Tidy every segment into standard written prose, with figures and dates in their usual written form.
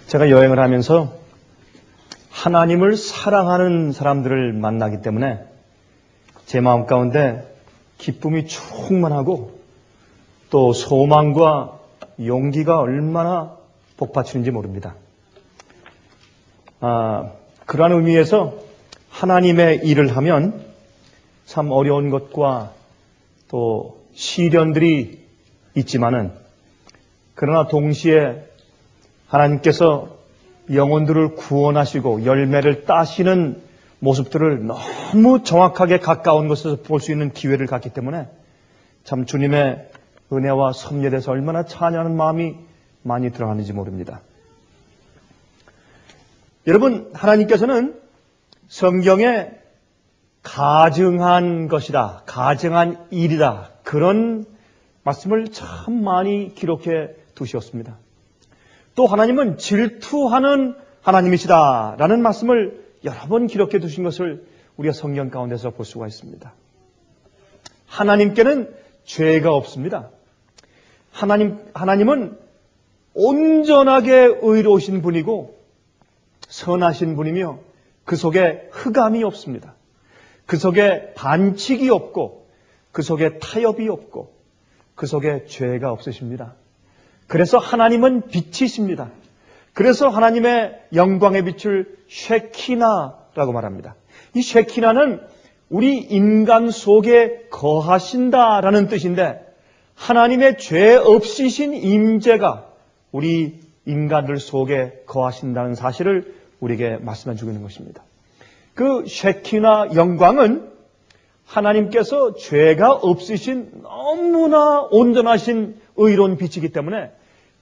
제가 여행을 하면서 하나님을 사랑하는 사람들을 만나기 때문에 제 마음 가운데 기쁨이 충만하고 또 소망과 용기가 얼마나 복받치는지 모릅니다. 그러한 의미에서 하나님의 일을 하면 참 어려운 것과 또 시련들이 있지만은 그러나 동시에 하나님께서 영혼들을 구원하시고 열매를 따시는 모습들을 너무 정확하게 가까운 곳에서 볼 수 있는 기회를 갖기 때문에 참 주님의 은혜와 섭리에 대해서 얼마나 찬양하는 마음이 많이 들어가는지 모릅니다. 여러분, 하나님께서는 성경에 가증한 것이다, 가증한 일이다, 그런 말씀을 참 많이 기록해 두셨습니다. 또 하나님은 질투하는 하나님이시다 라는 말씀을 여러 번 기록해 두신 것을 우리가 성경 가운데서 볼 수가 있습니다. 하나님께는 죄가 없습니다. 하나님은 온전하게 의로우신 분이고 선하신 분이며 그 속에 흑암이 없습니다. 그 속에 반칙이 없고 그 속에 타협이 없고 그 속에 죄가 없으십니다. 그래서 하나님은 빛이십니다. 그래서 하나님의 영광의 빛을 쉐키나라고 말합니다. 이 쉐키나는 우리 인간 속에 거하신다라는 뜻인데 하나님의 죄 없이신 임재가 우리 인간들 속에 거하신다는 사실을 우리에게 말씀해 주고 있는 것입니다. 그 쉐키나 영광은 하나님께서 죄가 없으신 너무나 온전하신 의로운 빛이기 때문에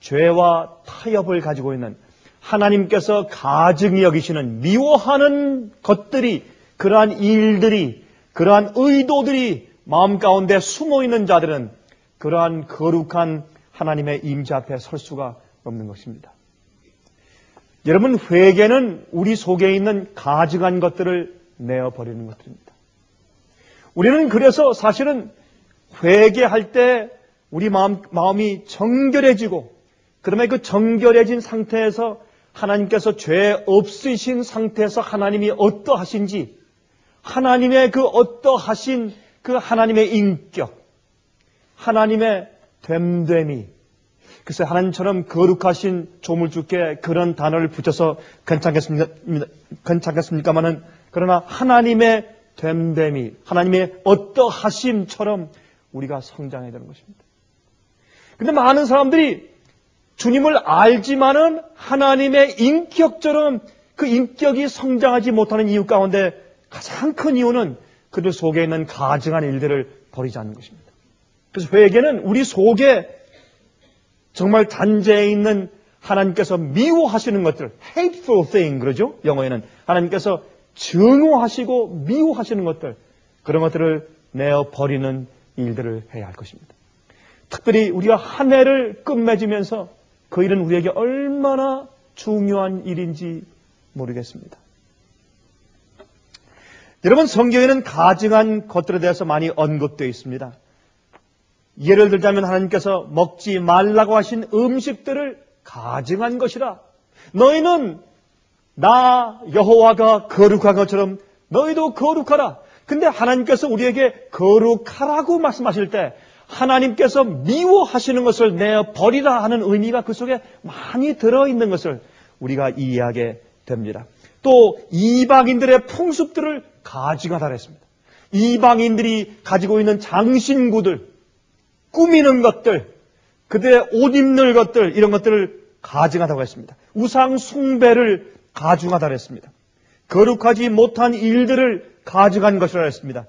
죄와 타협을 가지고 있는 하나님께서 가증히 여기시는 미워하는 것들이, 그러한 일들이, 그러한 의도들이 마음 가운데 숨어있는 자들은 그러한 거룩한 하나님의 임재 앞에 설 수가 없는 것입니다. 여러분, 회개는 우리 속에 있는 가증한 것들을 내어버리는 것들입니다. 우리는 그래서 사실은 회개할 때 우리 마음이 정결해지고 그러면 그 정결해진 상태에서 하나님께서 죄 없으신 상태에서 하나님이 어떠하신지 하나님의 그 어떠하신 그 하나님의 인격, 하나님의 됨됨이, 글쎄 하나님처럼 거룩하신 조물주께 그런 단어를 붙여서 괜찮겠습니까마는 그러나 하나님의 됨됨이, 하나님의 어떠하심처럼 우리가 성장해야 되는 것입니다. 그런데 많은 사람들이 주님을 알지만은 하나님의 인격처럼 그 인격이 성장하지 못하는 이유 가운데 가장 큰 이유는 그들 속에 있는 가증한 일들을 버리지 않는 것입니다. 그래서 회개는 우리 속에 정말 단죄에 있는 하나님께서 미워하시는 것들, hateful thing 그러죠? 영어에는 하나님께서 증오하시고 미워하시는 것들, 그런 것들을 내어버리는 일들을 해야 할 것입니다. 특별히 우리가 한 해를 끝맺으면서 그 일은 우리에게 얼마나 중요한 일인지 모르겠습니다. 여러분, 성경에는 가증한 것들에 대해서 많이 언급되어 있습니다. 예를 들자면 하나님께서 먹지 말라고 하신 음식들을 가증한 것이라. 너희는 나 여호와가 거룩한 것처럼 너희도 거룩하라. 근데 하나님께서 우리에게 거룩하라고 말씀하실 때 하나님께서 미워하시는 것을 내어버리라 하는 의미가 그 속에 많이 들어있는 것을 우리가 이해하게 됩니다. 또 이방인들의 풍습들을 가증하다 했습니다. 이방인들이 가지고 있는 장신구들, 꾸미는 것들, 그들의 옷 입는 것들, 이런 것들을 가증하다고 했습니다. 우상 숭배를 가증하다고 했습니다. 거룩하지 못한 일들을 가증한 것이라고 했습니다.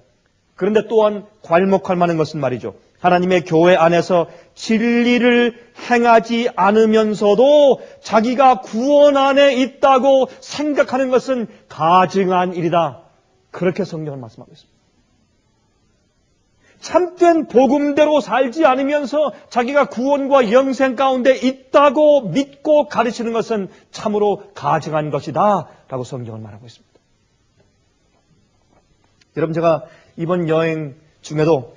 그런데 또한 괄목할 만한 것은 말이죠. 하나님의 교회 안에서 진리를 행하지 않으면서도 자기가 구원 안에 있다고 생각하는 것은 가증한 일이다. 그렇게 성경은 말씀하고 있습니다. 참된 복음대로 살지 않으면서 자기가 구원과 영생 가운데 있다고 믿고 가르치는 것은 참으로 가증한 것이다 라고 성경은 말하고 있습니다. 여러분, 제가 이번 여행 중에도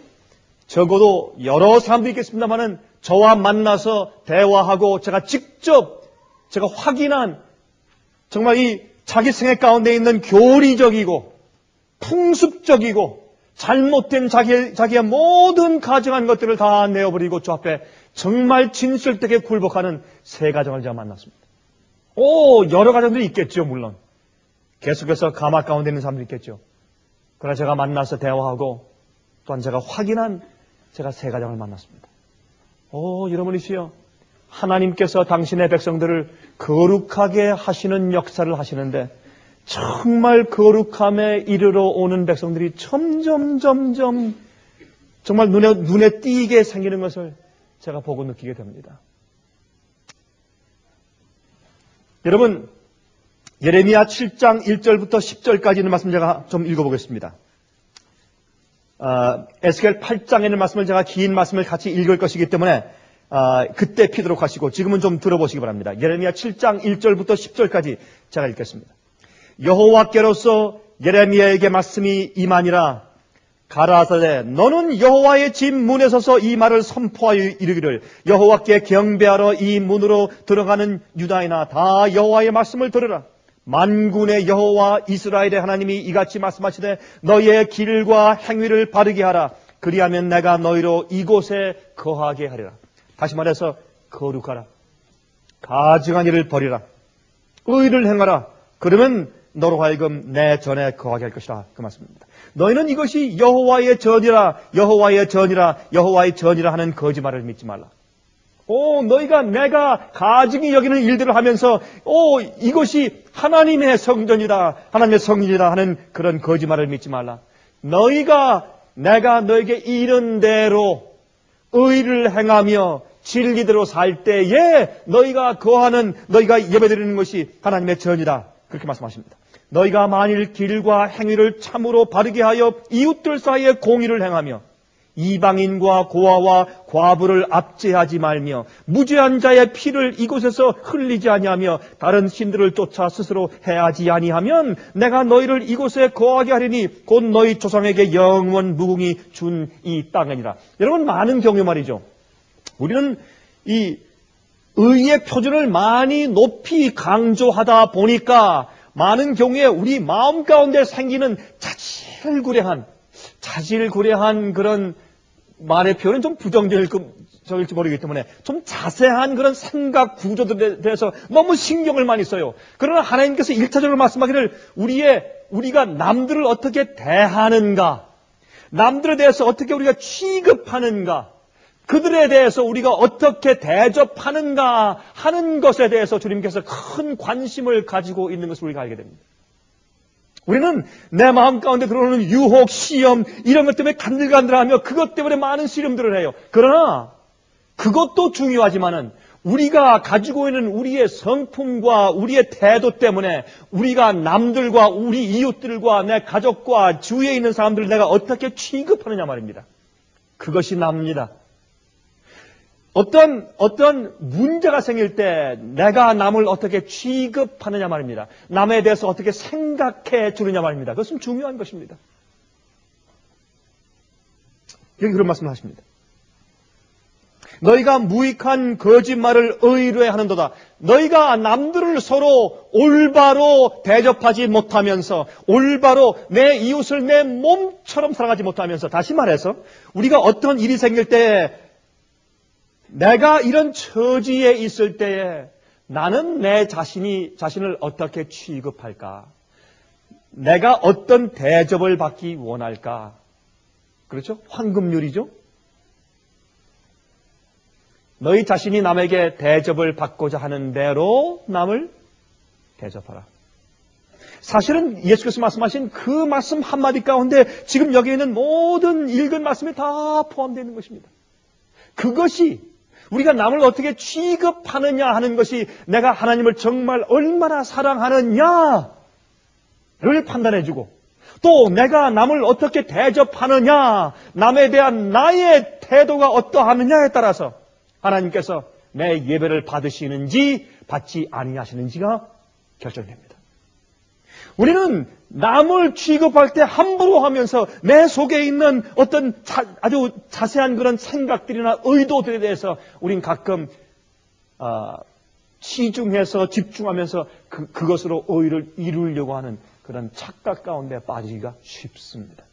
적어도 여러 사람들이 있겠습니다만은 저와 만나서 대화하고 제가 직접 제가 확인한 정말 이 자기 생애 가운데 있는 교리적이고 풍습적이고 잘못된 자기의 모든 가정한 것들을 다 내어버리고 주 앞에 정말 진실되게 굴복하는 세 가정을 제가 만났습니다. 여러 가정들이 있겠죠, 물론. 계속해서 가막 가운데 있는 사람들이 있겠죠. 그러나 제가 만나서 대화하고 또한 제가 확인한 제가 세 가정을 만났습니다. 여러분이시여, 하나님께서 당신의 백성들을 거룩하게 하시는 역사를 하시는데 정말 거룩함에 이르러 오는 백성들이 점점 정말 눈에 띄게 생기는 것을 제가 보고 느끼게 됩니다. 여러분, 예레미야 7장 1절부터 10절까지 있는 말씀 제가 좀 읽어보겠습니다. 에스겔 8장에 있는 말씀을 제가 긴 말씀을 같이 읽을 것이기 때문에 그때 피도록 하시고 지금은 좀 들어보시기 바랍니다. 예레미야 7장 1절부터 10절까지 제가 읽겠습니다. 여호와께로서 예레미야에게 말씀이 임하니라. 가라사대 너는 여호와의 집 문에 서서 이 말을 선포하여 이르기를 여호와께 경배하러 이 문으로 들어가는 유다인아 다 여호와의 말씀을 들으라. 만군의 여호와 이스라엘의 하나님이 이같이 말씀하시되 너희의 길과 행위를 바르게 하라. 그리하면 내가 너희로 이곳에 거하게 하리라. 다시 말해서 거룩하라. 가증한 일을 버리라. 의를 행하라. 그러면 너로 하여금 내 전에 거하게 할 것이라. 그 말씀입니다. 너희는 이것이 여호와의 전이라 여호와의 전이라 여호와의 전이라 하는 거짓말을 믿지 말라. 너희가 내가 가증히 여기는 일들을 하면서 이것이 하나님의 성전이다 하나님의 성전이다 하는 그런 거짓말을 믿지 말라. 내가 너에게 이른 대로 의를 행하며 진리대로 살 때에 너희가 예배드리는 것이 하나님의 전이다. 그렇게 말씀하십니다. 너희가 만일 길과 행위를 참으로 바르게 하여 이웃들 사이에 공의를 행하며 이방인과 고아와 과부를 압제하지 말며 무죄한 자의 피를 이곳에서 흘리지 아니하며 다른 신들을 쫓아 스스로 해하지 아니하면 내가 너희를 이곳에 거하게 하리니 곧 너희 조상에게 영원 무궁히 준 이 땅이니라. 여러분, 많은 경우 말이죠. 우리는 이 의의 표준을 많이 높이 강조하다 보니까 많은 경우에 우리 마음 가운데 생기는 자질구레한 그런 말의 표현은 좀 부정적일지 모르기 때문에 좀 자세한 그런 생각 구조들에 대해서 너무 신경을 많이 써요. 그러나 하나님께서 1차적으로 말씀하기를 우리가 남들을 어떻게 대하는가, 남들에 대해서 어떻게 우리가 취급하는가, 그들에 대해서 우리가 어떻게 대접하는가 하는 것에 대해서 주님께서 큰 관심을 가지고 있는 것을 우리가 알게 됩니다. 우리는 내 마음 가운데 들어오는 유혹, 시험 이런 것 때문에 간들간들하며 그것 때문에 많은 시름들을 해요. 그러나 그것도 중요하지만은 우리가 가지고 있는 우리의 성품과 우리의 태도 때문에 우리가 남들과 우리 이웃들과 내 가족과 주위에 있는 사람들을 내가 어떻게 취급하느냐 말입니다. 그것이 남입니다. 어떤 문제가 생길 때 내가 남을 어떻게 취급하느냐 말입니다. 남에 대해서 어떻게 생각해 주느냐 말입니다. 그것은 중요한 것입니다. 여기 그런 말씀을 하십니다. 너희가 무익한 거짓말을 의뢰 하는도다. 너희가 남들을 서로 올바로 대접하지 못하면서 올바로 내 이웃을 내 몸처럼 사랑하지 못하면서 다시 말해서 우리가 어떤 일이 생길 때 내가 이런 처지에 있을 때에 나는 내 자신을 어떻게 취급할까? 내가 어떤 대접을 받기 원할까? 그렇죠? 황금률이죠? 너희 자신이 남에게 대접을 받고자 하는 대로 남을 대접하라. 사실은 예수께서 말씀하신 그 말씀 한마디 가운데 지금 여기 있는 모든 읽은 말씀이 다 포함되어 있는 것입니다. 그것이 우리가 남을 어떻게 취급하느냐 하는 것이 내가 하나님을 정말 얼마나 사랑하느냐를 판단해주고 또 내가 남을 어떻게 대접하느냐, 남에 대한 나의 태도가 어떠하느냐에 따라서 하나님께서 내 예배를 받으시는지 받지 아니하시는지가 결정됩니다. 우리는 남을 취급할 때 함부로 하면서 내 속에 있는 어떤 아주 자세한 그런 생각들이나 의도들에 대해서 우린 가끔 치중해서 집중하면서 그것으로 의를 이루려고 하는 그런 착각 가운데 빠지기가 쉽습니다.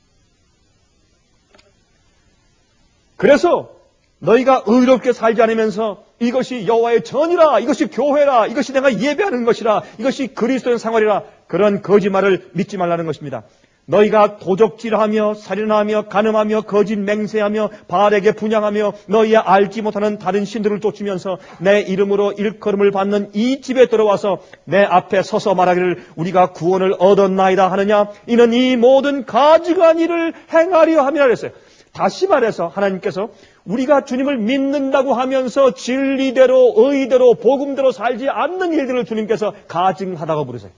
그래서 너희가 의롭게 살지 않으면서 이것이 여호와의 전이라, 이것이 교회라, 이것이 내가 예배하는 것이라, 이것이 그리스도의 생활이라, 그런 거짓말을 믿지 말라는 것입니다. 너희가 도적질하며 살인하며 간음하며 거짓 맹세하며 바알에게 분향하며 너희의 알지 못하는 다른 신들을 쫓으면서 내 이름으로 일컬음을 받는 이 집에 들어와서 내 앞에 서서 말하기를 우리가 구원을 얻었나이다 하느냐, 이는 이 모든 가증한 일을 행하려 함이라 그랬어요. 다시 말해서 하나님께서 우리가 주님을 믿는다고 하면서 진리대로 의대로 복음대로 살지 않는 일들을 주님께서 가증하다고 부르세요.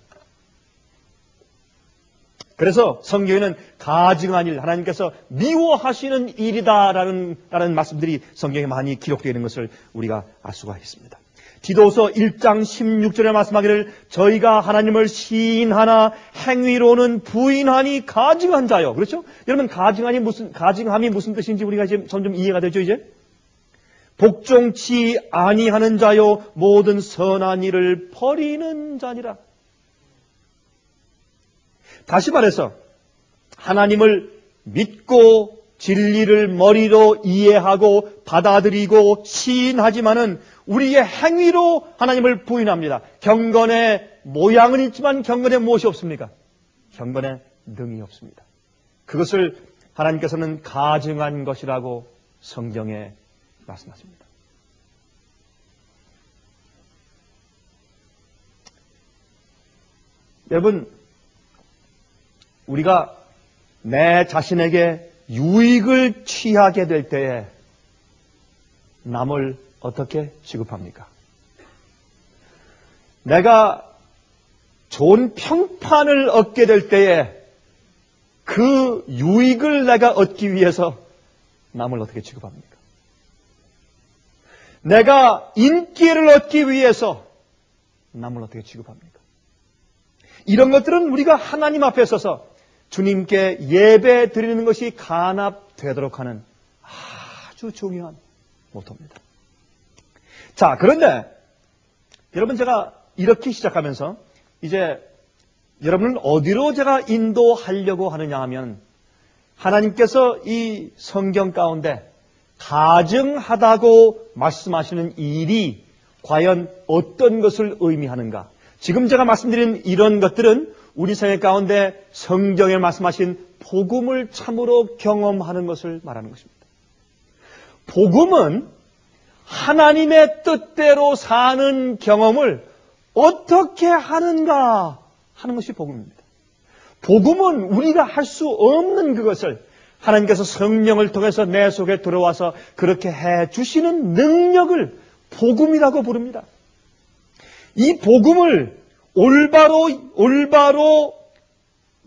그래서 성경에는 가증한 일, 하나님께서 미워하시는 일이다라는 말씀들이 성경에 많이 기록되어 있는 것을 우리가 알 수가 있습니다. 디도서 1장 16절에 말씀하기를 저희가 하나님을 시인하나 행위로는 부인하니 가증한 자요. 그렇죠? 여러분 가증함이 무슨 뜻인지 우리가 이제 점점 이해가 되죠, 이제? 복종치 아니하는 자요 모든 선한 일을 버리는 자니라. 다시 말해서 하나님을 믿고 진리를 머리로 이해하고 받아들이고 시인하지만은 우리의 행위로 하나님을 부인합니다. 경건의 모양은 있지만 경건에 무엇이 없습니까? 경건에 능이 없습니다. 그것을 하나님께서는 가증한 것이라고 성경에 말씀하십니다. 여러분, 우리가 내 자신에게 유익을 취하게 될 때에 남을 어떻게 취급합니까? 내가 좋은 평판을 얻게 될 때에 그 유익을 내가 얻기 위해서 남을 어떻게 취급합니까? 내가 인기를 얻기 위해서 남을 어떻게 취급합니까? 이런 것들은 우리가 하나님 앞에 서서 주님께 예배 드리는 것이 간합되도록 하는 아주 중요한 모토입니다. 자, 그런데 여러분, 제가 이렇게 시작하면서 이제 여러분을 어디로 제가 인도하려고 하느냐 하면 하나님께서 이 성경 가운데 가증하다고 말씀하시는 일이 과연 어떤 것을 의미하는가? 지금 제가 말씀드린 이런 것들은 우리 생애 가운데 성경에 말씀하신 복음을 참으로 경험하는 것을 말하는 것입니다. 복음은 하나님의 뜻대로 사는 경험을 어떻게 하는가 하는 것이 복음입니다. 복음은 우리가 할 수 없는 그것을 하나님께서 성령을 통해서 내 속에 들어와서 그렇게 해 주시는 능력을 복음이라고 부릅니다. 이 복음을 올바로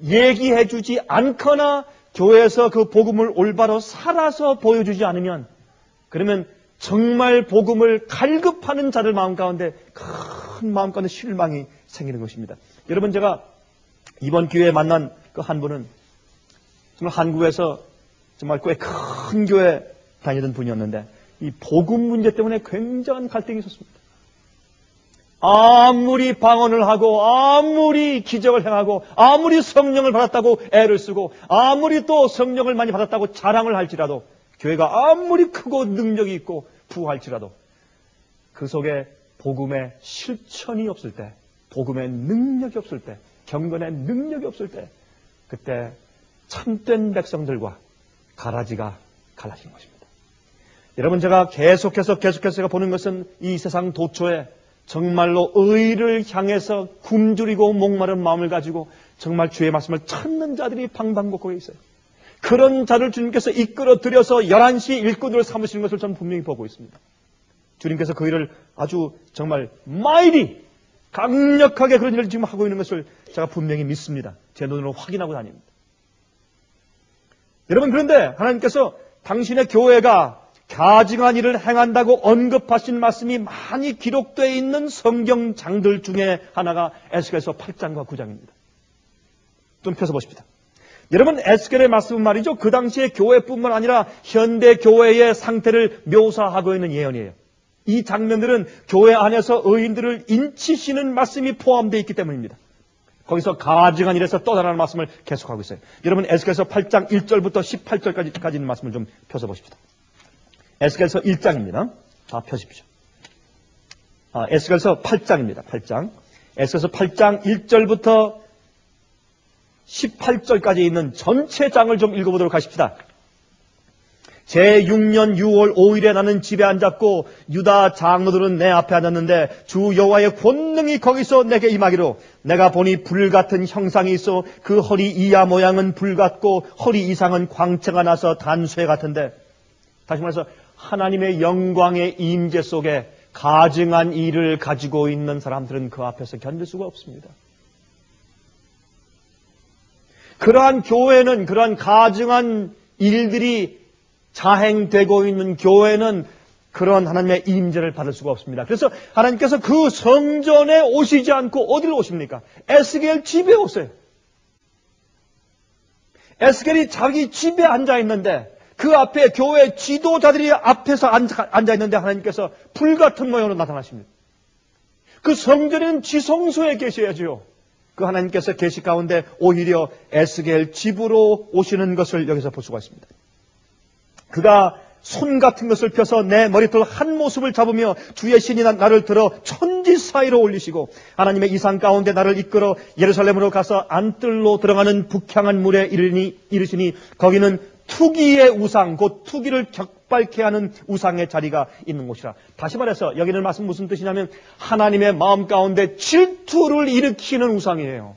얘기해 주지 않거나 교회에서 그 복음을 올바로 살아서 보여주지 않으면 그러면 정말 복음을 갈급하는 자들 마음 가운데 큰 마음 가운데 실망이 생기는 것입니다. 여러분, 제가 이번 기회에 만난 그 한 분은 정말 한국에서 정말 꽤 큰 교회 다니던 분이었는데 이 복음 문제 때문에 굉장한 갈등이 있었습니다. 아무리 방언을 하고 아무리 기적을 행하고 아무리 성령을 받았다고 애를 쓰고 아무리 또 성령을 많이 받았다고 자랑을 할지라도 교회가 아무리 크고 능력이 있고 부할지라도 그 속에 복음의 실천이 없을 때, 복음의 능력이 없을 때, 경건의 능력이 없을 때 그때 참된 백성들과 가라지가 갈라진 것입니다. 여러분, 제가 계속해서 제가 보는 것은 이 세상 도처에 정말로 의를 향해서 굶주리고 목마른 마음을 가지고 정말 주의 말씀을 찾는 자들이 방방곡곡에 있어요. 그런 자를 주님께서 이끌어 들여서 11시 일꾼으로 삼으시는 것을 저는 분명히 보고 있습니다. 주님께서 그 일을 아주 정말 마일이 강력하게 그런 일을 지금 하고 있는 것을 제가 분명히 믿습니다. 제 눈으로 확인하고 다닙니다. 여러분, 그런데 하나님께서 당신의 교회가 가증한 일을 행한다고 언급하신 말씀이 많이 기록되어 있는 성경장들 중에 하나가 에스겔서 8장과 9장입니다. 좀 펴서보십시다. 여러분, 에스겔의 말씀은 말이죠, 그 당시의 교회뿐만 아니라 현대 교회의 상태를 묘사하고 있는 예언이에요. 이 장면들은 교회 안에서 의인들을 인치시는 말씀이 포함되어 있기 때문입니다. 거기서 가증한 일에서 떠나라는 말씀을 계속하고 있어요. 여러분 에스겔서 8장 1절부터 18절까지 있는 말씀을 좀 펴서 보십시다. 에스겔서 1장입니다. 다 펴십시오. 에스겔서 8장입니다. 8장. 에스겔서 8장 1절부터 18절까지 있는 전체 장을 좀 읽어보도록 하십시다. 제6년 6월 5일에 나는 집에 앉았고 유다 장로들은 내 앞에 앉았는데 주 여호와의 권능이 거기서 내게 임하기로 내가 보니 불같은 형상이 있어 그 허리 이하 모양은 불같고 허리 이상은 광채가 나서 단쇠 같은데, 다시 말해서 하나님의 영광의 임재 속에 가증한 일을 가지고 있는 사람들은 그 앞에서 견딜 수가 없습니다. 그러한 교회는, 그러한 가증한 일들이 자행되고 있는 교회는 그런 하나님의 임재를 받을 수가 없습니다. 그래서 하나님께서 그 성전에 오시지 않고 어디로 오십니까? 에스겔 집에 오세요. 에스겔이 자기 집에 앉아 있는데 그 앞에 교회 지도자들이 앞에서 앉아 있는데 하나님께서 불같은 모양으로 나타나십니다. 그 성전에는 지성소에 계셔야지요. 그 하나님께서 계시 가운데 오히려 에스겔 집으로 오시는 것을 여기서 볼 수가 있습니다. 그가 손 같은 것을 펴서 내 머리털 한 모습을 잡으며 주의 신이 나를 들어 천지 사이로 올리시고 하나님의 이상 가운데 나를 이끌어 예루살렘으로 가서 안뜰로 들어가는 북향한 물에 이르시니 거기는 투기의 우상, 곧 투기를 격발케 하는 우상의 자리가 있는 곳이라. 다시 말해서 여기는 말씀 무슨 뜻이냐면 하나님의 마음 가운데 질투를 일으키는 우상이에요.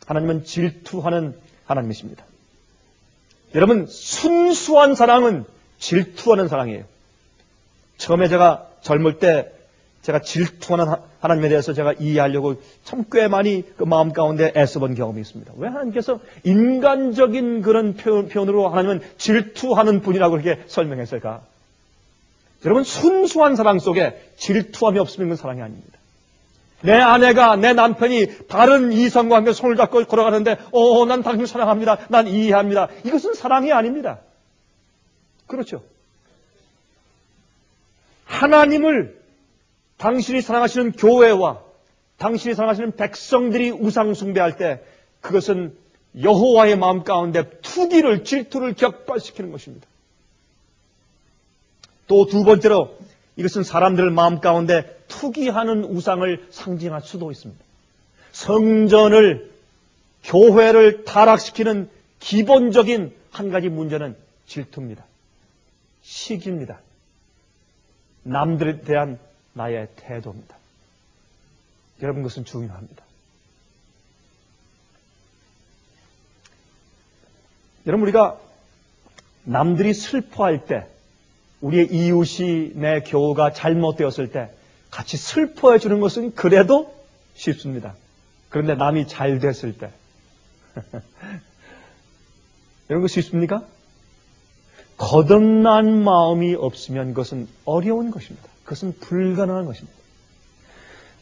하나님은 질투하는 하나님이십니다. 여러분, 순수한 사랑은 질투하는 사랑이에요. 처음에 제가 젊을 때 제가 질투하는 하나님에 대해서 제가 이해하려고 참 꽤 많이 그 마음 가운데 애써본 경험이 있습니다. 왜 하나님께서 인간적인 그런 표현으로 하나님은 질투하는 분이라고 그렇게 설명했을까? 여러분, 순수한 사랑 속에 질투함이 없으면 그건 사랑이 아닙니다. 내 아내가, 내 남편이 다른 이성과 함께 손을 잡고 걸어가는데 난 당신 사랑합니다. 난 이해합니다. 이것은 사랑이 아닙니다. 그렇죠? 하나님을 당신이 사랑하시는 교회와 당신이 사랑하시는 백성들이 우상 숭배할 때 그것은 여호와의 마음 가운데 투기를, 질투를 격발시키는 것입니다. 또 두 번째로 이것은 사람들 마음 가운데 투기하는 우상을 상징할 수도 있습니다. 성전을, 교회를 타락시키는 기본적인 한 가지 문제는 질투입니다. 시기입니다. 남들에 대한 나의 태도입니다. 여러분, 그것은 중요합니다. 여러분, 우리가 남들이 슬퍼할 때, 우리의 이웃이 내 교우가 잘못되었을 때 같이 슬퍼해 주는 것은 그래도 쉽습니다. 그런데 남이 잘 됐을 때 이런 거 쉽습니까? 거듭난 마음이 없으면 그것은 어려운 것입니다. 그것은 불가능한 것입니다.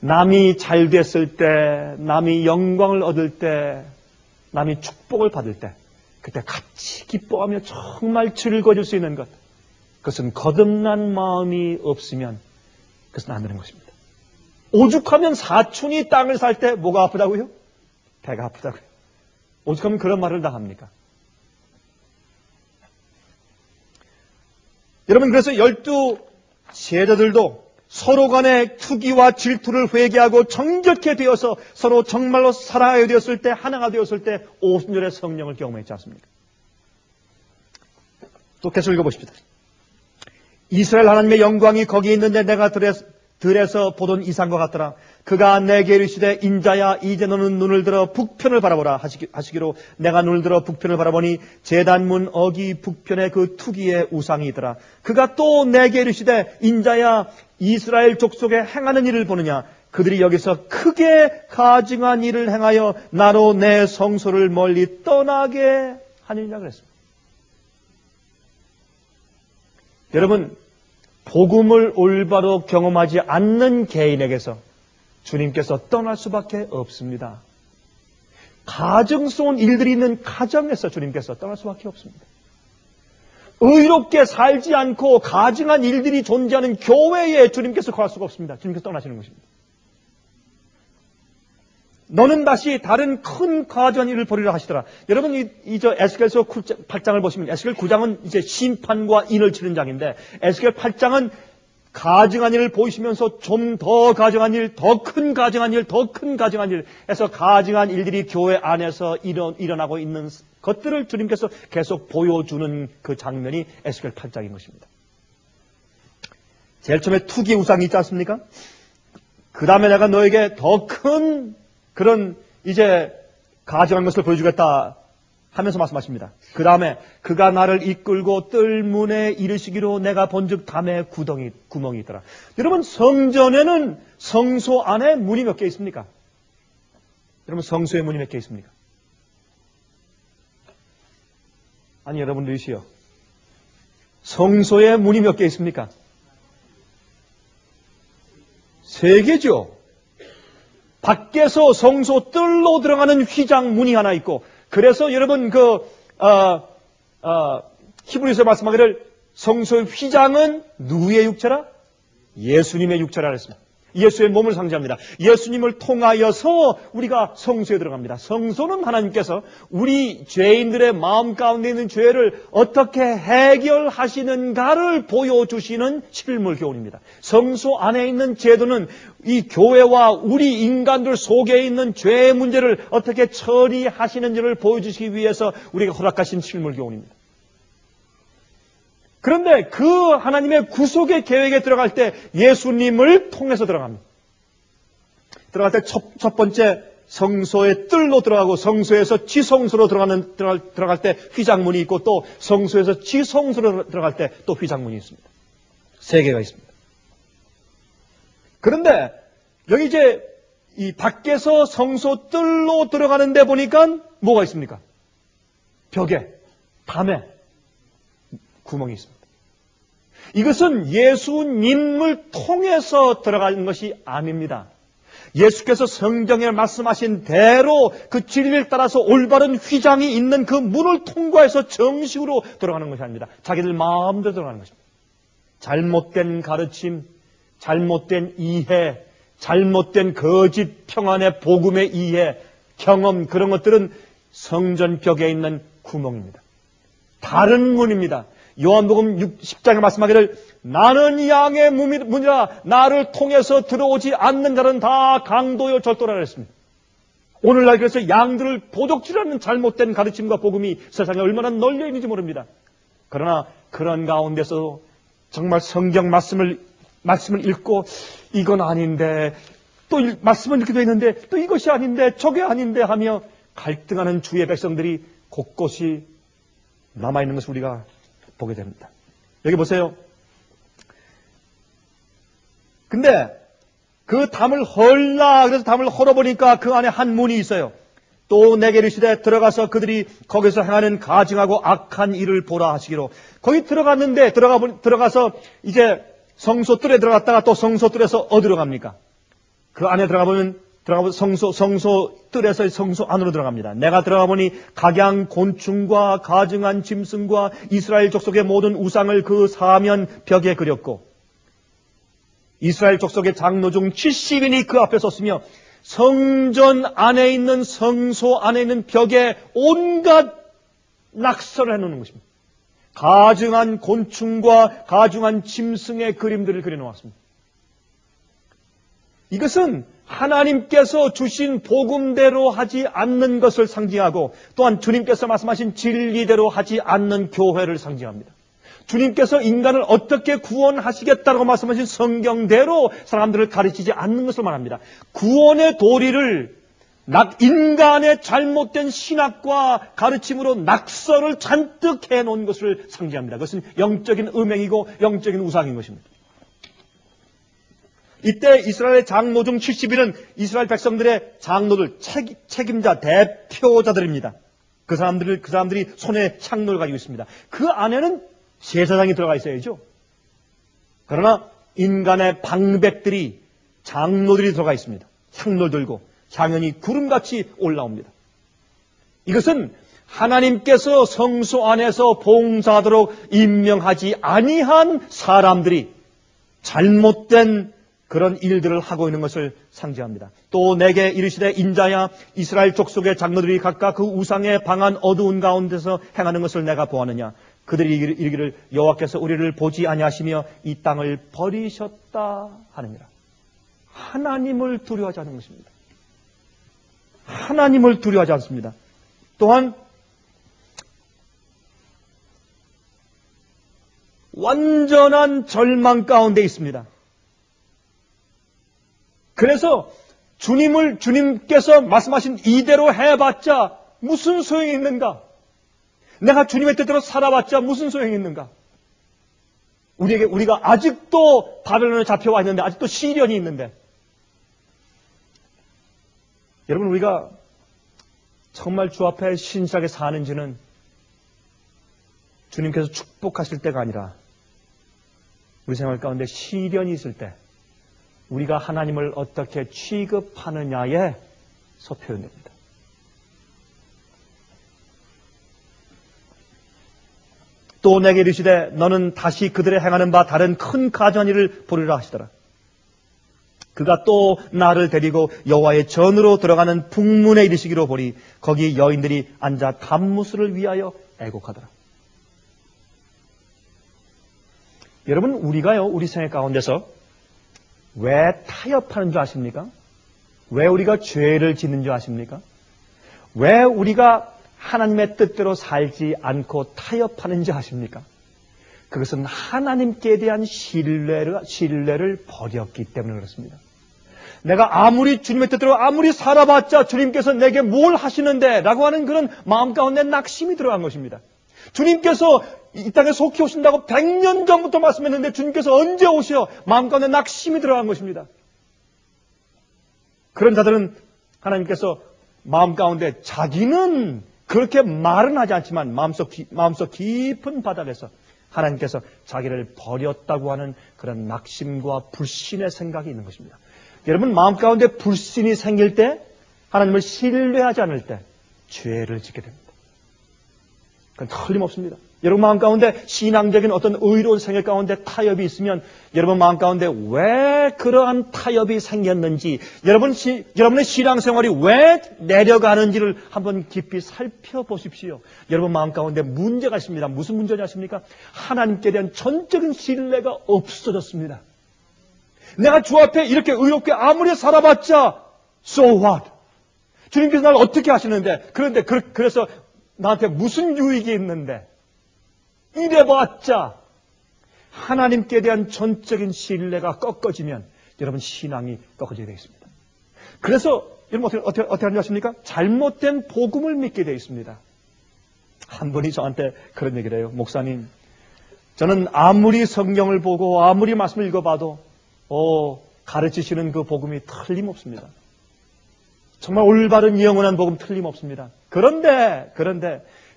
남이 잘 됐을 때, 남이 영광을 얻을 때, 남이 축복을 받을 때 그때 같이 기뻐하며 정말 즐거워질 수 있는 것, 그것은 거듭난 마음이 없으면 그것은 안 되는 것입니다. 오죽하면 사촌이 땅을 살 때 뭐가 아프다고요? 배가 아프다고요. 오죽하면 그런 말을 다 합니까? 여러분, 그래서 12 제자들도 서로 간의 투기와 질투를 회개하고 정결케 되어서 서로 정말로 사랑하게 되었을 때, 하나가 되었을 때 오순절의 성령을 경험했지 않습니까? 또 계속 읽어보십시다. 이스라엘 하나님의 영광이 거기 있는데 내가 들에서 보던 이상과 같더라. 그가 내게 이르시되 인자야 이제 너는 눈을 들어 북편을 바라보라 하시기로 내가 눈을 들어 북편을 바라보니 제단문 어기 북편에 그 투기의 우상이 있더라. 그가 또 내게 이르시되 인자야 이스라엘 족속에 행하는 일을 보느냐. 그들이 여기서 크게 가증한 일을 행하여 나로 내 성소를 멀리 떠나게 하느니라 그랬습니다. 여러분, 복음을 올바로 경험하지 않는 개인에게서 주님께서 떠날 수밖에 없습니다. 가증스러운 일들이 있는 가정에서 주님께서 떠날 수밖에 없습니다. 의롭게 살지 않고 가증한 일들이 존재하는 교회에 주님께서 거할 수가 없습니다. 주님께서 떠나시는 것입니다. 너는 다시 다른 큰 가증한 일을 벌이라 하시더라. 여러분, 에스겔서 8장을 보시면, 에스겔 9장은 이제 심판과 인을 치는 장인데, 에스겔 8장은 가증한 일을 보이시면서 좀 더 가증한 일, 더 큰 가증한 일, 더 큰 가증한 일 해서 가증한 일들이 교회 안에서 일어나고 있는 것들을 주님께서 계속 보여주는 그 장면이 에스겔 8장인 것입니다. 제일 처음에 투기 우상이 있지 않습니까? 그 다음에 내가 너에게 더 큰 그런 이제 가증한 것을 보여주겠다 하면서 말씀하십니다. 그 다음에 그가 나를 이끌고 뜰문에 이르시기로 내가 본즉 담에 구멍이 있더라. 여러분, 성전에는 성소 안에 문이 몇 개 있습니까? 여러분, 성소에 문이 몇 개 있습니까? 아니, 여러분들이시여, 성소에 문이 몇 개 있습니까? 3개죠. 밖에서 성소 뜰로 들어가는 휘장 문이 하나 있고, 그래서 여러분 히브리서 말씀하기를 성소의 휘장은 누구의 육체라? 예수님의 육체라 그랬습니다. 예수의 몸을 상징합니다. 예수님을 통하여서 우리가 성소에 들어갑니다. 성소는 하나님께서 우리 죄인들의 마음 가운데 있는 죄를 어떻게 해결하시는가를 보여주시는 실물 교훈입니다. 성소 안에 있는 제도는 이 교회와 우리 인간들 속에 있는 죄의 문제를 어떻게 처리하시는지를 보여주시기 위해서 우리가 허락하신 실물 교훈입니다. 그런데 그 하나님의 구속의 계획에 들어갈 때 예수님을 통해서 들어갑니다. 들어갈 때 첫 번째 성소의 뜰로 들어가고, 성소에서 지성소로 들어갈 때 휘장문이 있고, 또 성소에서 지성소로 들어갈 때 또 휘장문이 있습니다. 3개가 있습니다. 그런데 여기 이제 이 밖에서 성소 뜰로 들어가는데 보니까 뭐가 있습니까? 벽에, 담에 구멍이 있습니다. 이것은 예수님을 통해서 들어가는 것이 아닙니다. 예수께서 성경에 말씀하신 대로 그 진리를 따라서 올바른 휘장이 있는 그 문을 통과해서 정식으로 들어가는 것이 아닙니다. 자기들 마음대로 들어가는 것입니다. 잘못된 가르침, 잘못된 이해, 잘못된 거짓 평안의 복음의 이해, 경험, 그런 것들은 성전 벽에 있는 구멍입니다. 다른 문입니다. 요한복음 10장에 말씀하기를 나는 양의 문이라 나를 통해서 들어오지 않는 자는 다 강도요 절도라 그랬습니다. 오늘날 그래서 양들을 도적질하는 잘못된 가르침과 복음이 세상에 얼마나 널려 있는지 모릅니다. 그러나 그런 가운데서 정말 성경 말씀을 읽고 이건 아닌데, 또 말씀을 읽기도 했는데 또 이것이 아닌데 저게 아닌데 하며 갈등하는 주의 백성들이 곳곳이 남아있는 것을 우리가 보게 됩니다. 여기 보세요. 근데 그 담을 헐라, 그래서 담을 헐어보니까 그 안에 한 문이 있어요. 또 내게 이르시되 들어가서 그들이 거기서 행하는 가증하고 악한 일을 보라 하시기로. 거기 들어갔는데 들어가서 이제 성소 뜰에 들어갔다가 또 성소 뜰에서 어디로 갑니까? 그 안에 들어가보면 성소 뜰에서 성소 안으로 들어갑니다. 내가 들어가 보니 각양 곤충과 가증한 짐승과 이스라엘 족속의 모든 우상을 그 사면 벽에 그렸고, 이스라엘 족속의 장로 중 70인이 그 앞에 섰으며 성전 안에 있는 성소 안에 있는 벽에 온갖 낙서를 해놓는 것입니다. 가증한 곤충과 가증한 짐승의 그림들을 그려놓았습니다. 이것은 하나님께서 주신 복음대로 하지 않는 것을 상징하고, 또한 주님께서 말씀하신 진리대로 하지 않는 교회를 상징합니다. 주님께서 인간을 어떻게 구원하시겠다고 말씀하신 성경대로 사람들을 가르치지 않는 것을 말합니다. 구원의 도리를 인간의 잘못된 신학과 가르침으로 낙서를 잔뜩 해놓은 것을 상징합니다. 그것은 영적인 음행이고 영적인 우상인 것입니다. 이때 이스라엘의 장로 중 70인은 이스라엘 백성들의 장로들, 책임자, 대표자들입니다. 그 사람들이 손에 향로를 가지고 있습니다. 그 안에는 제사장이 들어가 있어야죠. 그러나 인간의 방백들이, 장로들이 들어가 있습니다. 향로를 들고 향연이 구름같이 올라옵니다. 이것은 하나님께서 성소 안에서 봉사하도록 임명하지 아니한 사람들이 잘못된 그런 일들을 하고 있는 것을 상징합니다. 또 내게 이르시되 인자야 이스라엘 족속의 장로들이 각각 그 우상의 방한 어두운 가운데서 행하는 것을 내가 보았느냐. 그들이 이르기를 여호와께서 우리를 보지 아니하시며 이 땅을 버리셨다 하느니라. 하나님을 두려워하지 않는 것입니다. 하나님을 두려워하지 않습니다. 또한 완전한 절망 가운데 있습니다. 그래서 주님께서 말씀하신 이대로 해봤자 무슨 소용이 있는가? 내가 주님의 뜻대로 살아봤자 무슨 소용이 있는가? 우리가 아직도 바벨론에 잡혀와 있는데, 아직도 시련이 있는데. 여러분, 우리가 정말 주 앞에 신실하게 사는지는 주님께서 축복하실 때가 아니라 우리 생활 가운데 시련이 있을 때 우리가 하나님을 어떻게 취급하느냐에 서 표현됩니다. 또 내게 이르시되 너는 다시 그들의 행하는 바 다른 큰 가증한 일을 보리라 하시더라. 그가 또 나를 데리고 여호와의 전으로 들어가는 북문에 이르시기로 보리 거기 여인들이 앉아 단무술을 위하여 애곡하더라. 여러분, 우리가요, 우리 생애 가운데서 왜 타협하는 줄 아십니까? 왜 우리가 죄를 짓는 줄 아십니까? 왜 우리가 하나님의 뜻대로 살지 않고 타협하는지 아십니까? 그것은 하나님께 대한 신뢰를 버렸기 때문에 그렇습니다. 내가 아무리 주님의 뜻대로 아무리 살아봤자 주님께서 내게 뭘 하시는데 라고 하는 그런 마음 가운데 낙심이 들어간 것입니다. 주님께서 이 땅에 속히 오신다고 100년 전부터 말씀했는데 주님께서 언제 오셔? 마음 가운데 낙심이 들어간 것입니다. 그런 자들은 하나님께서 마음 가운데 자기는 그렇게 말은 하지 않지만 마음속 깊은 바닥에서 하나님께서 자기를 버렸다고 하는 그런 낙심과 불신의 생각이 있는 것입니다. 여러분, 마음 가운데 불신이 생길 때, 하나님을 신뢰하지 않을 때 죄를 짓게 됩니다. 그건 틀림없습니다. 여러분 마음 가운데 신앙적인 어떤 의로운 생활 가운데 타협이 있으면 여러분 마음 가운데 왜 그러한 타협이 생겼는지, 여러분의 신앙생활이 왜 내려가는지를 한번 깊이 살펴보십시오. 여러분 마음 가운데 문제가 있습니다. 무슨 문제냐 하십니까? 하나님께 대한 전적인 신뢰가 없어졌습니다. 내가 주 앞에 이렇게 의롭게 아무리 살아봤자 so what? 주님께서 나를 어떻게 하시는데, 그런데 그래서 나한테 무슨 유익이 있는데, 이래봤자 하나님께 대한 전적인 신뢰가 꺾어지면 여러분 신앙이 꺾어지게 되어 있습니다. 그래서 여러분 어떻게 하는지 아십니까? 잘못된 복음을 믿게 되어 있습니다. 한 분이 저한테 그런 얘기를 해요. 목사님, 저는 아무리 성경을 보고 아무리 말씀을 읽어봐도 가르치시는 그 복음이 틀림없습니다. 정말 올바른 영원한 복음 틀림없습니다. 그런데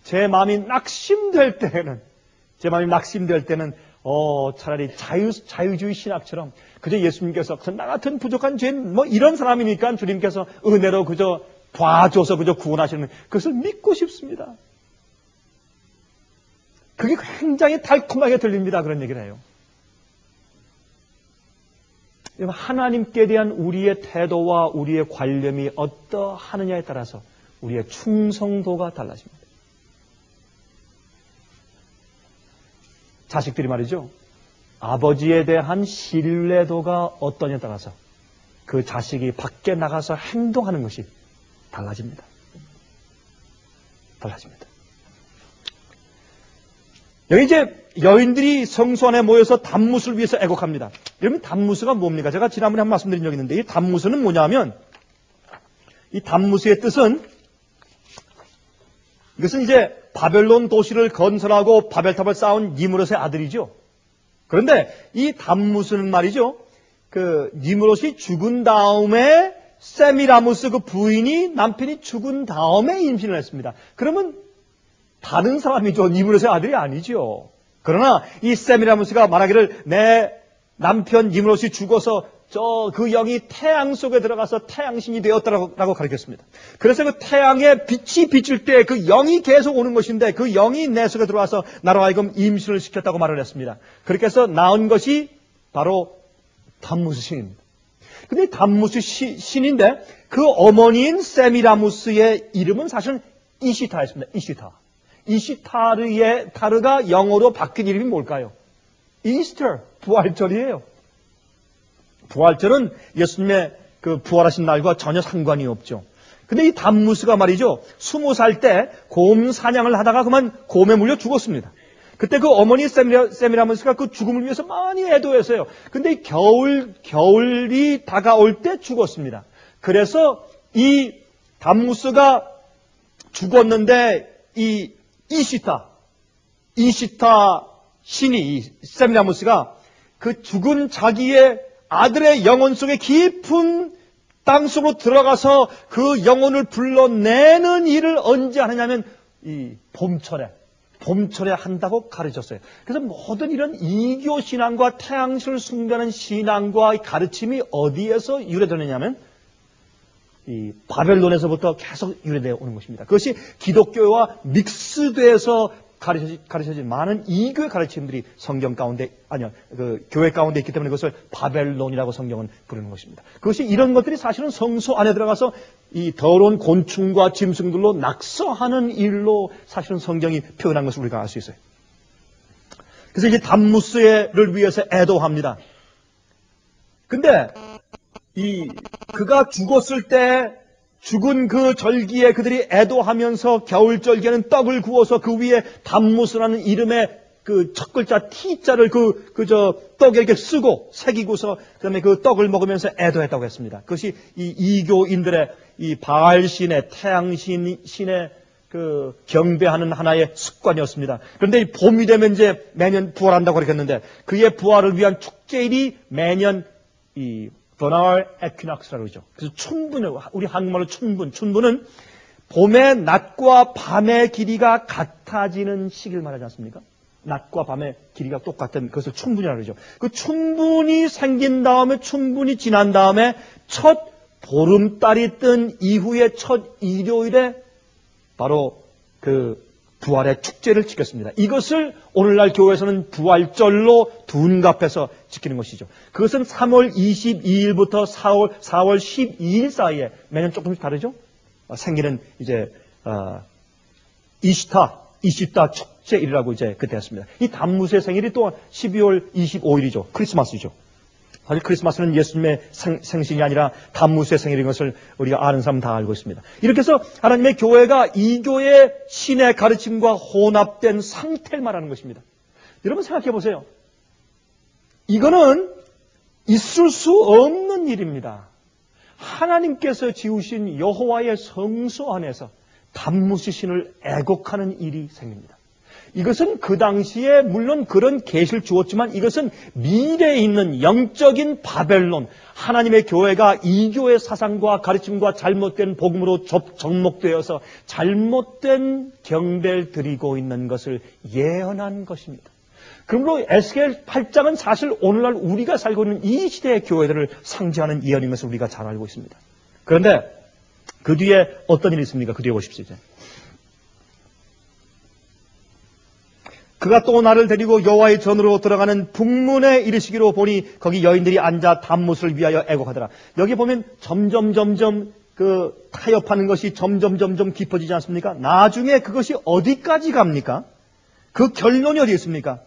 제 마음이 낙심될 때는 차라리 자유주의 신학처럼 그저 예수님께서 나 같은 부족한 죄인 이런 사람이니까 주님께서 은혜로 그저 봐줘서 그저 구원하시는 그것을 믿고 싶습니다. 그게 굉장히 달콤하게 들립니다. 그런 얘기를 해요. 하나님께 대한 우리의 태도와 우리의 관념이 어떠하느냐에 따라서 우리의 충성도가 달라집니다. 자식들이 말이죠. 아버지에 대한 신뢰도가 어떠냐에 따라서 그 자식이 밖에 나가서 행동하는 것이 달라집니다. 여기 이제 여인들이 성소 안에 모여서 단무술을 위해서 애곡합니다. 여러분, 단무수가 뭡니까? 제가 지난번에 한 말씀드린 적이 있는데, 이 단무수는 뭐냐면, 이 단무수의 뜻은, 이것은 이제 바벨론 도시를 건설하고 바벨탑을 쌓은 니므롯의 아들이죠. 그런데 이 단무수는 말이죠, 그 니므롯이 죽은 다음에 세미라무스 그 부인이 남편이 죽은 다음에 임신을 했습니다. 그러면 다른 사람이죠. 니므롯의 아들이 아니죠. 그러나 이 세미라무스가 말하기를 내 남편 니므롯이 죽어서 그 영이 태양 속에 들어가서 태양신이 되었다라고 가르쳤습니다. 그래서 그 태양의 빛이 비칠 때 그 영이 계속 오는 것인데 그 영이 내 속에 들어와서 나로 하여금 임신을 시켰다고 말을 했습니다. 그렇게 해서 낳은 것이 바로 담무스 신입니다. 근데 담무스 신인데 그 어머니인 세미라무스의 이름은 사실은 이시타였습니다. 이시타르가 영어로 바뀐 이름이 뭘까요? 이스터, 부활절이에요. 부활절은 예수님의 그 부활하신 날과 전혀 상관이 없죠. 근데 이 담무스가 말이죠, 20살 때 곰 사냥을 하다가 그만 곰에 물려 죽었습니다. 그때 그 어머니 세미라무스가 그 죽음을 위해서 많이 애도했어요. 근데 이 겨울이 다가올 때 죽었습니다. 그래서 이 담무스가 죽었는데 이 이시타 신이 이 세미라무스가 그 죽은 자기의 아들의 영혼 속에 깊은 땅속으로 들어가서 그 영혼을 불러내는 일을 언제 하느냐면 이 봄철에 한다고 가르쳤어요. 그래서 모든 이런 이교 신앙과 태양신을 숭배하는 신앙과 가르침이 어디에서 유래되느냐면 이 바벨론에서부터 계속 유래되어 오는 것입니다. 그것이 기독교와 믹스돼서 가르쳐진 많은 이교의 가르침들이 성경 가운데, 교회 가운데 있기 때문에 그것을 바벨론이라고 성경은 부르는 것입니다. 그것이 이런 것들이 사실은 성소 안에 들어가서 이 더러운 곤충과 짐승들로 낙서하는 일로 사실은 성경이 표현한 것을 우리가 알 수 있어요. 그래서 이제 담무스를 위해서 애도합니다. 근데 그가 죽었을 때 죽은 그 절기에 그들이 애도하면서 겨울 절기에는 떡을 구워서 그 위에 담무스라는 이름의 그 첫 글자 T자를 떡에 이렇게 쓰고 새기고서 그다음에 그 떡을 먹으면서 애도했다고 했습니다. 그것이 이 이교인들의 이 바알신의 태양신의 그 경배하는 하나의 습관이었습니다. 그런데 이 봄이 되면 이제 매년 부활한다고 그랬는데 그의 부활을 위한 축제일이 매년 이 버날 에퀴낙스라고 그러죠. 그래서 춘분을, 우리 한국말로 춘분은 봄의 낮과 밤의 길이가 같아지는 시기를 말하지 않습니까? 낮과 밤의 길이가 똑같은 그것을 춘분이라고 그러죠. 그 춘분이 생긴 다음에, 춘분이 지난 다음에 첫 보름달이 뜬 이후의 첫 일요일에 바로 그 부활의 축제를 지켰습니다. 이것을 오늘날 교회에서는 부활절로 둔갑해서 지키는 것이죠. 그것은 3월 22일부터 4월 12일 사이에 매년 조금씩 다르죠? 생기는 이제 이시타 축제일이라고 이제 그때 했습니다. 이 담무스의 생일이 또한 12월 25일이죠. 크리스마스죠. 사실 크리스마스는 예수님의 생신이 아니라 담무스의 생일인 것을 우리가 아는 사람 다 알고 있습니다. 이렇게 해서 하나님의 교회가 이교의 신의 가르침과 혼합된 상태를 말하는 것입니다. 여러분 생각해 보세요. 이거는 있을 수 없는 일입니다. 하나님께서 지으신 여호와의 성소 안에서 담무스 신을 애곡하는 일이 생깁니다. 이것은 그 당시에 물론 그런 계시를 주었지만 이것은 미래에 있는 영적인 바벨론, 하나님의 교회가 이교의 사상과 가르침과 잘못된 복음으로 접목되어서 잘못된 경배를 드리고 있는 것을 예언한 것입니다. 그러므로 에스겔 8장은 사실 오늘날 우리가 살고 있는 이 시대의 교회들을 상징하는 예언인 것을 우리가 잘 알고 있습니다. 그런데 그 뒤에 어떤 일이 있습니까? 그 뒤에 보십시오. 이제. 그가 또 나를 데리고 여호와의 전으로 들어가는 북문에 이르시기로 보니 거기 여인들이 앉아 담무스를 위하여 애곡하더라. 여기 보면 점점 그 타협하는 것이 점점 깊어지지 않습니까? 나중에 그것이 어디까지 갑니까? 그 결론이 어디 있습니까?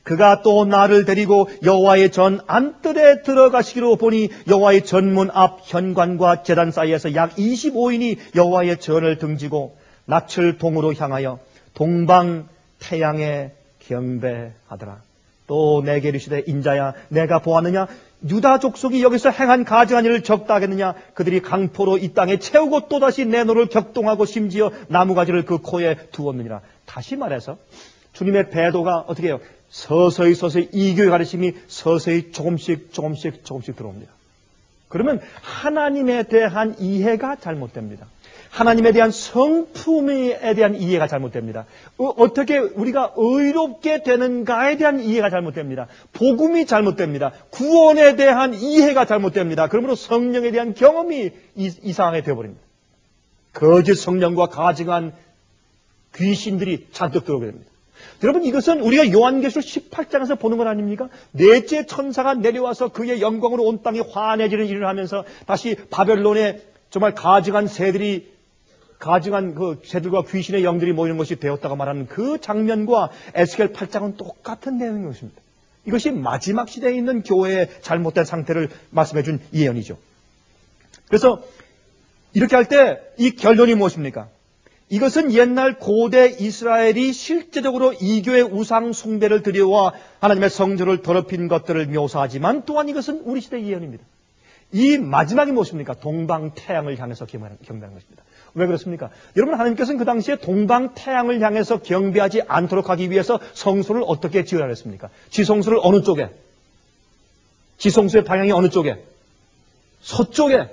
그가 또 나를 데리고 여호와의 전 안뜰에 들어가시기로 보니 여호와의 전문 앞 현관과 제단 사이에서 약 25인이 여호와의 전을 등지고 낯을 동으로 향하여 동방 태양에 경배하더라. 또 내게 이르시되 인자야 내가 보았느냐 유다 족속이 여기서 행한 가증한 일을 적다 하겠느냐. 그들이 강포로 이 땅에 채우고 또다시 내 노를 격동하고 심지어 나무가지를 그 코에 두었느니라. 다시 말해서 주님의 배도가 어떻게 해요? 서서히 이교의 가르침이 서서히 조금씩 들어옵니다. 그러면 하나님에 대한 이해가 잘못됩니다. 하나님에 대한 성품에 대한 이해가 잘못됩니다. 어떻게 우리가 의롭게 되는가에 대한 이해가 잘못됩니다. 복음이 잘못됩니다. 구원에 대한 이해가 잘못됩니다. 그러므로 성령에 대한 경험이 이상하게 되어버립니다. 거짓 성령과 가증한 귀신들이 잔뜩 들어오게 됩니다. 여러분, 이것은 우리가 요한계시록 18장에서 보는 것 아닙니까? 넷째 천사가 내려와서 그의 영광으로 온 땅이 환해지는 일을 하면서 다시 바벨론에 정말 가증한 그 새들과 귀신의 영들이 모이는 것이 되었다고 말하는 그 장면과 에스겔 8장은 똑같은 내용인 것입니다. 이것이 마지막 시대에 있는 교회의 잘못된 상태를 말씀해 준 예언이죠. 그래서 이렇게 할 때 이 결론이 무엇입니까? 이것은 옛날 고대 이스라엘이 실제적으로 이교의 우상 숭배를 들여와 하나님의 성전을 더럽힌 것들을 묘사하지만 또한 이것은 우리 시대의 예언입니다. 이 마지막이 무엇입니까? 동방태양을 향해서 경배하는 것입니다. 왜 그렇습니까? 여러분, 하나님께서는 그 당시에 동방태양을 향해서 경배하지 않도록 하기 위해서 성소를 어떻게 지으라 했습니까? 지성소를 어느 쪽에? 지성소의 방향이 어느 쪽에? 서쪽에.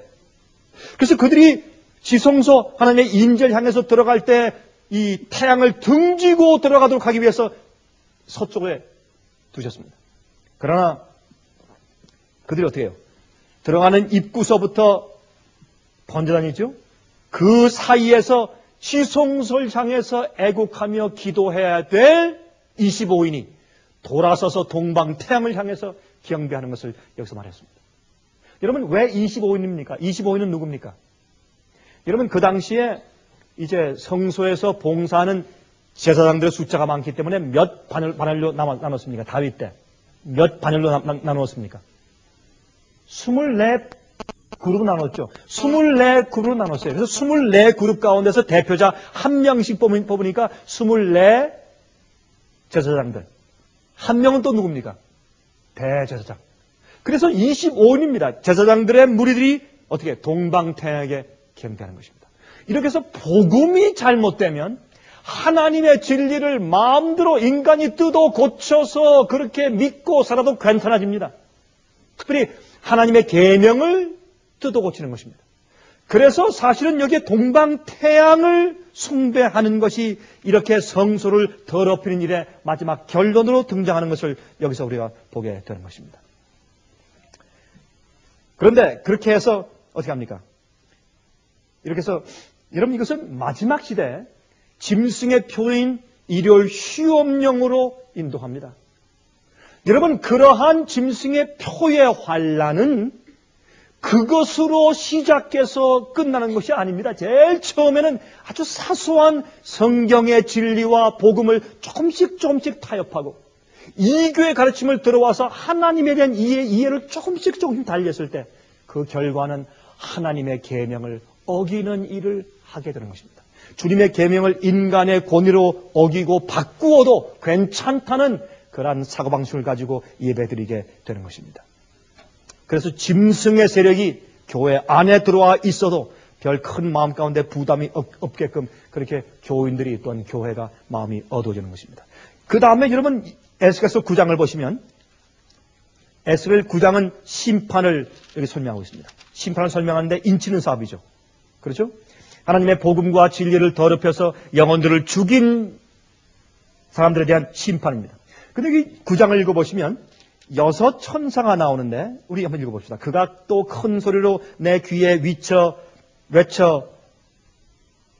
그래서 그들이 지성소 하나님의 인재를 향해서 들어갈 때 이 태양을 등지고 들어가도록 하기 위해서 서쪽에 두셨습니다. 그러나 그들이 어떻게 해요? 들어가는 입구서부터 번져다니죠. 그 사이에서 지성소를 향해서 애곡하며 기도해야 될 25인이 돌아서서 동방 태양을 향해서 경배하는 것을 여기서 말했습니다. 여러분, 왜 25인입니까? 25인은 누굽니까? 여러분, 그 당시에 이제 성소에서 봉사하는 제사장들의 숫자가 많기 때문에 몇 반열로 나눴습니까? 다윗 때 몇 반열로 나누었습니까? 24그룹으로 나눴죠. 24그룹으로 나눴어요. 그래서 24그룹 가운데서 대표자 한 명씩 뽑으니까 24 제사장들. 한 명은 또 누굽니까? 대제사장. 그래서 25인입니다. 제사장들의 무리들이 어떻게 동방태양에게 경배하는 것입니다. 이렇게 해서 복음이 잘못되면 하나님의 진리를 마음대로 인간이 뜯어 고쳐서 그렇게 믿고 살아도 괜찮아집니다. 특별히 하나님의 계명을 뜯어 고치는 것입니다. 그래서 사실은 여기에 동방태양을 숭배하는 것이 이렇게 성소를 더럽히는 일의 마지막 결론으로 등장하는 것을 여기서 우리가 보게 되는 것입니다. 그런데 그렇게 해서 어떻게 합니까? 이렇게 해서 여러분, 이것은 마지막 시대에 짐승의 표인 일요일 휴업령으로 인도합니다. 여러분, 그러한 짐승의 표의 환란은 그것으로 시작해서 끝나는 것이 아닙니다. 제일 처음에는 아주 사소한 성경의 진리와 복음을 조금씩 타협하고 이교의 가르침을 들어와서 하나님에 대한 이해를 조금씩 달렸을 때 그 결과는 하나님의 계명을 어기는 일을 하게 되는 것입니다. 주님의 계명을 인간의 권위로 어기고 바꾸어도 괜찮다는 그러한 사고방식을 가지고 예배드리게 되는 것입니다. 그래서 짐승의 세력이 교회 안에 들어와 있어도 별 큰 마음 가운데 부담이 없게끔 그렇게 교인들이 또한 교회가 마음이 어두워지는 것입니다. 그 다음에 여러분, 에스겔서 9장을 보시면 에스겔 9장은 심판을 여기 설명하고 있습니다. 심판을 설명하는데 인치는 사업이죠. 그렇죠? 하나님의 복음과 진리를 더럽혀서 영혼들을 죽인 사람들에 대한 심판입니다. 근데 이 9장을 읽어보시면 6 천사가 나오는데 우리 한번 읽어봅시다. 그가 또 큰 소리로 내 귀에 외쳐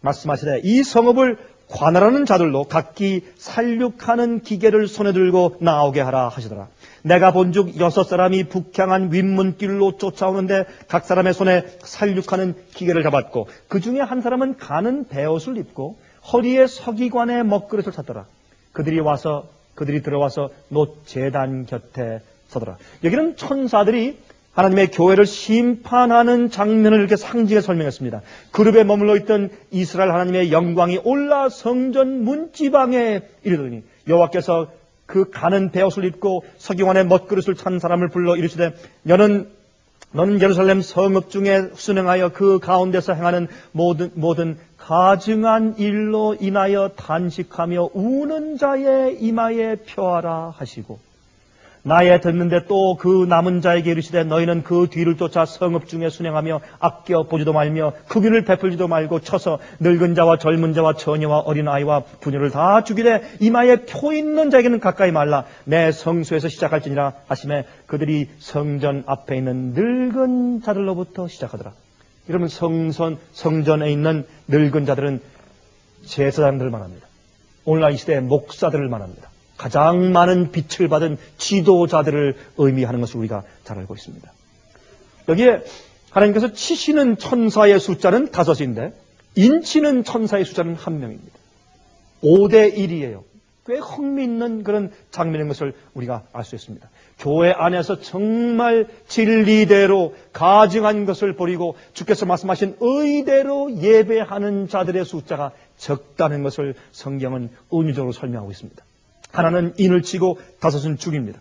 말씀하시되 이 성읍을 관할하는 자들로 각기 살육하는 기계를 손에 들고 나오게 하라 하시더라. 내가 본즉 6 사람이 북향한 윗문길로 쫓아오는데 각 사람의 손에 살육하는 기계를 잡았고 그 중에 한 사람은 가는 베옷을 입고 허리에 서기관의 먹그릇을 찼더라. 그들이 들어와서 놋 제단 곁에 서더라. 여기는 천사들이 하나님의 교회를 심판하는 장면을 이렇게 상징해 설명했습니다. 그룹에 머물러 있던 이스라엘 하나님의 영광이 올라 성전 문지방에 이르더니 여호와께서 그 가는 베옷을 입고 서기관의 먹그릇을 찬 사람을 불러 이르시되 너는 예루살렘 성읍 중에 순행하여 그 가운데서 행하는 모든 가증한 일로 인하여 단식하며 우는 자의 이마에 펴하라 하시고 나에 듣는데 또 그 남은 자에게 이르시되 너희는 그 뒤를 쫓아 성읍 중에 순행하며 아껴 보지도 말며 크기를 베풀지도 말고 쳐서 늙은 자와 젊은 자와 처녀와 어린아이와 부녀를 다 죽이되 이마에 표 있는 자에게는 가까이 말라. 내 성소에서 시작할지니라 하시매 그들이 성전 앞에 있는 늙은 자들로부터 시작하더라. 이러면 성전에 있는 늙은 자들은 제사장들을 말합니다. 오늘날 이 시대의 목사들을 말합니다. 가장 많은 빛을 받은 지도자들을 의미하는 것을 우리가 잘 알고 있습니다. 여기에 하나님께서 치시는 천사의 숫자는 5인데 인치는 천사의 숫자는 1명입니다. 5대 1이에요. 꽤 흥미있는 그런 장면인 것을 우리가 알 수 있습니다. 교회 안에서 정말 진리대로 가증한 것을 버리고 주께서 말씀하신 의대로 예배하는 자들의 숫자가 적다는 것을 성경은 은유적으로 설명하고 있습니다. 하나는 인을 치고 5은 죽입니다.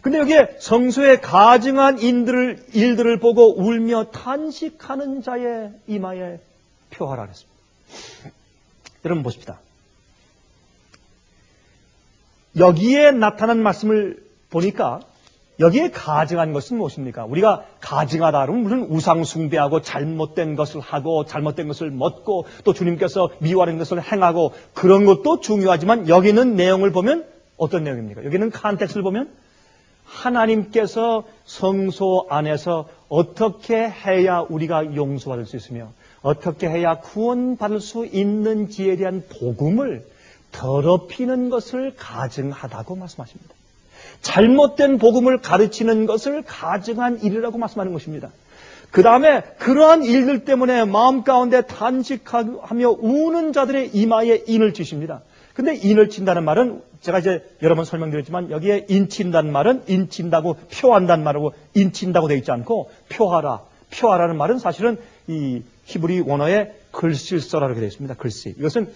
근데 여기에 성소에 가증한 일들을 보고 울며 탄식하는 자의 이마에 표하라 그랬습니다. 여러분 보십시다. 여기에 나타난 말씀을 보니까 여기에 가증한 것은 무엇입니까? 우리가 가증하다 그러면 무슨 우상 숭배하고 잘못된 것을 하고 잘못된 것을 먹고 또 주님께서 미워하는 것을 행하고 그런 것도 중요하지만 여기 있는 내용을 보면 어떤 내용입니까? 여기는 컨텍스트를 보면 하나님께서 성소 안에서 어떻게 해야 우리가 용서받을 수 있으며 어떻게 해야 구원받을 수 있는지에 대한 복음을 더럽히는 것을 가증하다고 말씀하십니다. 잘못된 복음을 가르치는 것을 가증한 일이라고 말씀하는 것입니다. 그 다음에 그러한 일들 때문에 마음 가운데 탄식하며 우는 자들의 이마에 인을 치십니다. 근데 인을 친다는 말은 제가 이제 여러 번 설명드렸지만 여기에 인친다는 말은 인친다고 표한다는 말하고 인친다고 되어 있지 않고 표하라는 말은 사실은 이 히브리 원어에 글씨써라고 되어 있습니다. 글씨. 이것은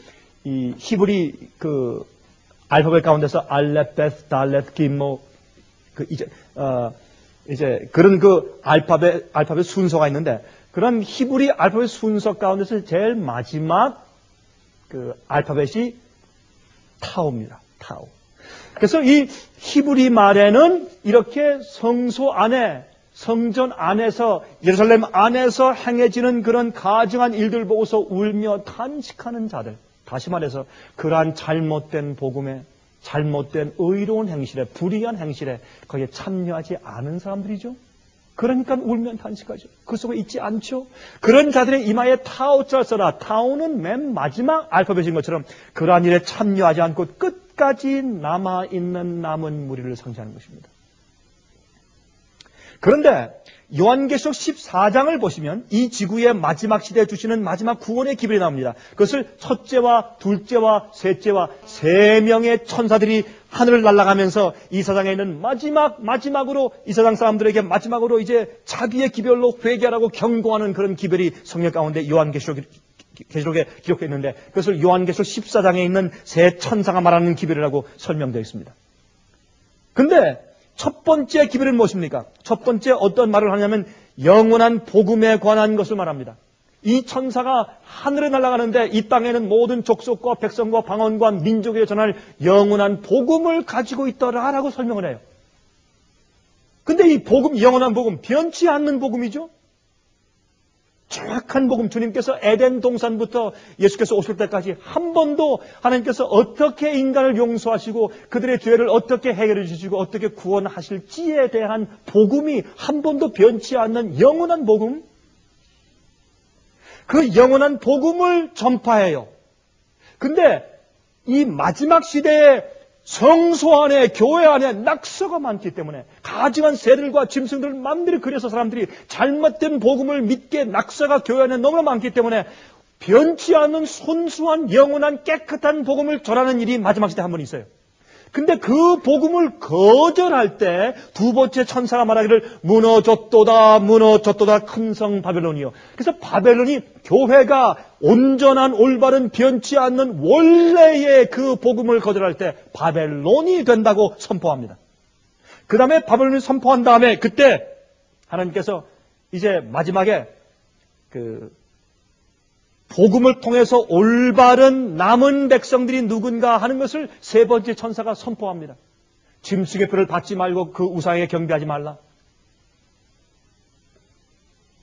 이 히브리 그 알파벳 가운데서 알렙, 달렛, 김모 이제 그런 그 알파벳 순서가 있는데 그런 히브리 알파벳 순서 가운데서 제일 마지막 그 알파벳이 타오입니다. 타오. 그래서 이 히브리 말에는 이렇게 성소 안에 성전 안에서 예루살렘 안에서 행해지는 그런 가증한 일들 보고서 울며 탄식하는 자들, 다시 말해서 그러한 잘못된 복음에 잘못된 의로운 행실에 불의한 행실에 거기에 참여하지 않은 사람들이죠. 그러니까 울면 탄식하죠. 그 속에 있지 않죠. 그런 자들의 이마에 타오자를 써라. 타오는 맨 마지막 알파벳인 것처럼 그러한 일에 참여하지 않고 끝까지 남아있는 남은 무리를 상징하는 것입니다. 그런데 요한계시록 14장을 보시면 이 지구의 마지막 시대에 주시는 마지막 구원의 기별이 나옵니다. 그것을 첫째와 둘째와 셋째와 3명의 천사들이 하늘을 날아가면서 이 세상에 있는 마지막으로 이 세상 사람들에게 마지막으로 이제 자기의 기별로 회개하라고 경고하는 그런 기별이 성경 가운데 요한계시록에 기록되어 있는데 그것을 요한계시록 14장에 있는 세 천사가 말하는 기별이라고 설명되어 있습니다. 근데 첫 번째 기별은 무엇입니까? 첫 번째 어떤 말을 하냐면 영원한 복음에 관한 것을 말합니다. 이 천사가 하늘에 날아가는데 이 땅에는 모든 족속과 백성과 방언과 민족에 전할 영원한 복음을 가지고 있더라라고 설명을 해요. 근데 이 복음, 영원한 복음, 변치 않는 복음이죠. 정확한 복음, 주님께서 에덴 동산부터 예수께서 오실 때까지 한 번도 하나님께서 어떻게 인간을 용서하시고 그들의 죄를 어떻게 해결해 주시고 어떻게 구원하실지에 대한 복음이 한 번도 변치 않는 영원한 복음, 그 영원한 복음을 전파해요. 근데 이 마지막 시대에 성소 안에, 교회 안에 낙서가 많기 때문에 가증한 새들과 짐승들을 마음대로 그려서 사람들이 잘못된 복음을 믿게 낙서가 교회 안에 너무나 많기 때문에 변치 않는 순수한 영원한 깨끗한 복음을 전하는 일이 마지막 시대에 한 번 있어요. 근데 그 복음을 거절할 때 두 번째 천사가 말하기를 무너졌도다 큰 성 바벨론이요. 그래서 바벨론이 교회가 온전한 올바른 변치 않는 원래의 그 복음을 거절할 때 바벨론이 된다고 선포합니다. 그 다음에 바벨론이 선포한 다음에 그때 하나님께서 이제 마지막에 그 복음을 통해서 올바른 남은 백성들이 누군가 하는 것을 세 번째 천사가 선포합니다. 짐승의 뼈를 받지 말고 그 우상에게 경배하지 말라.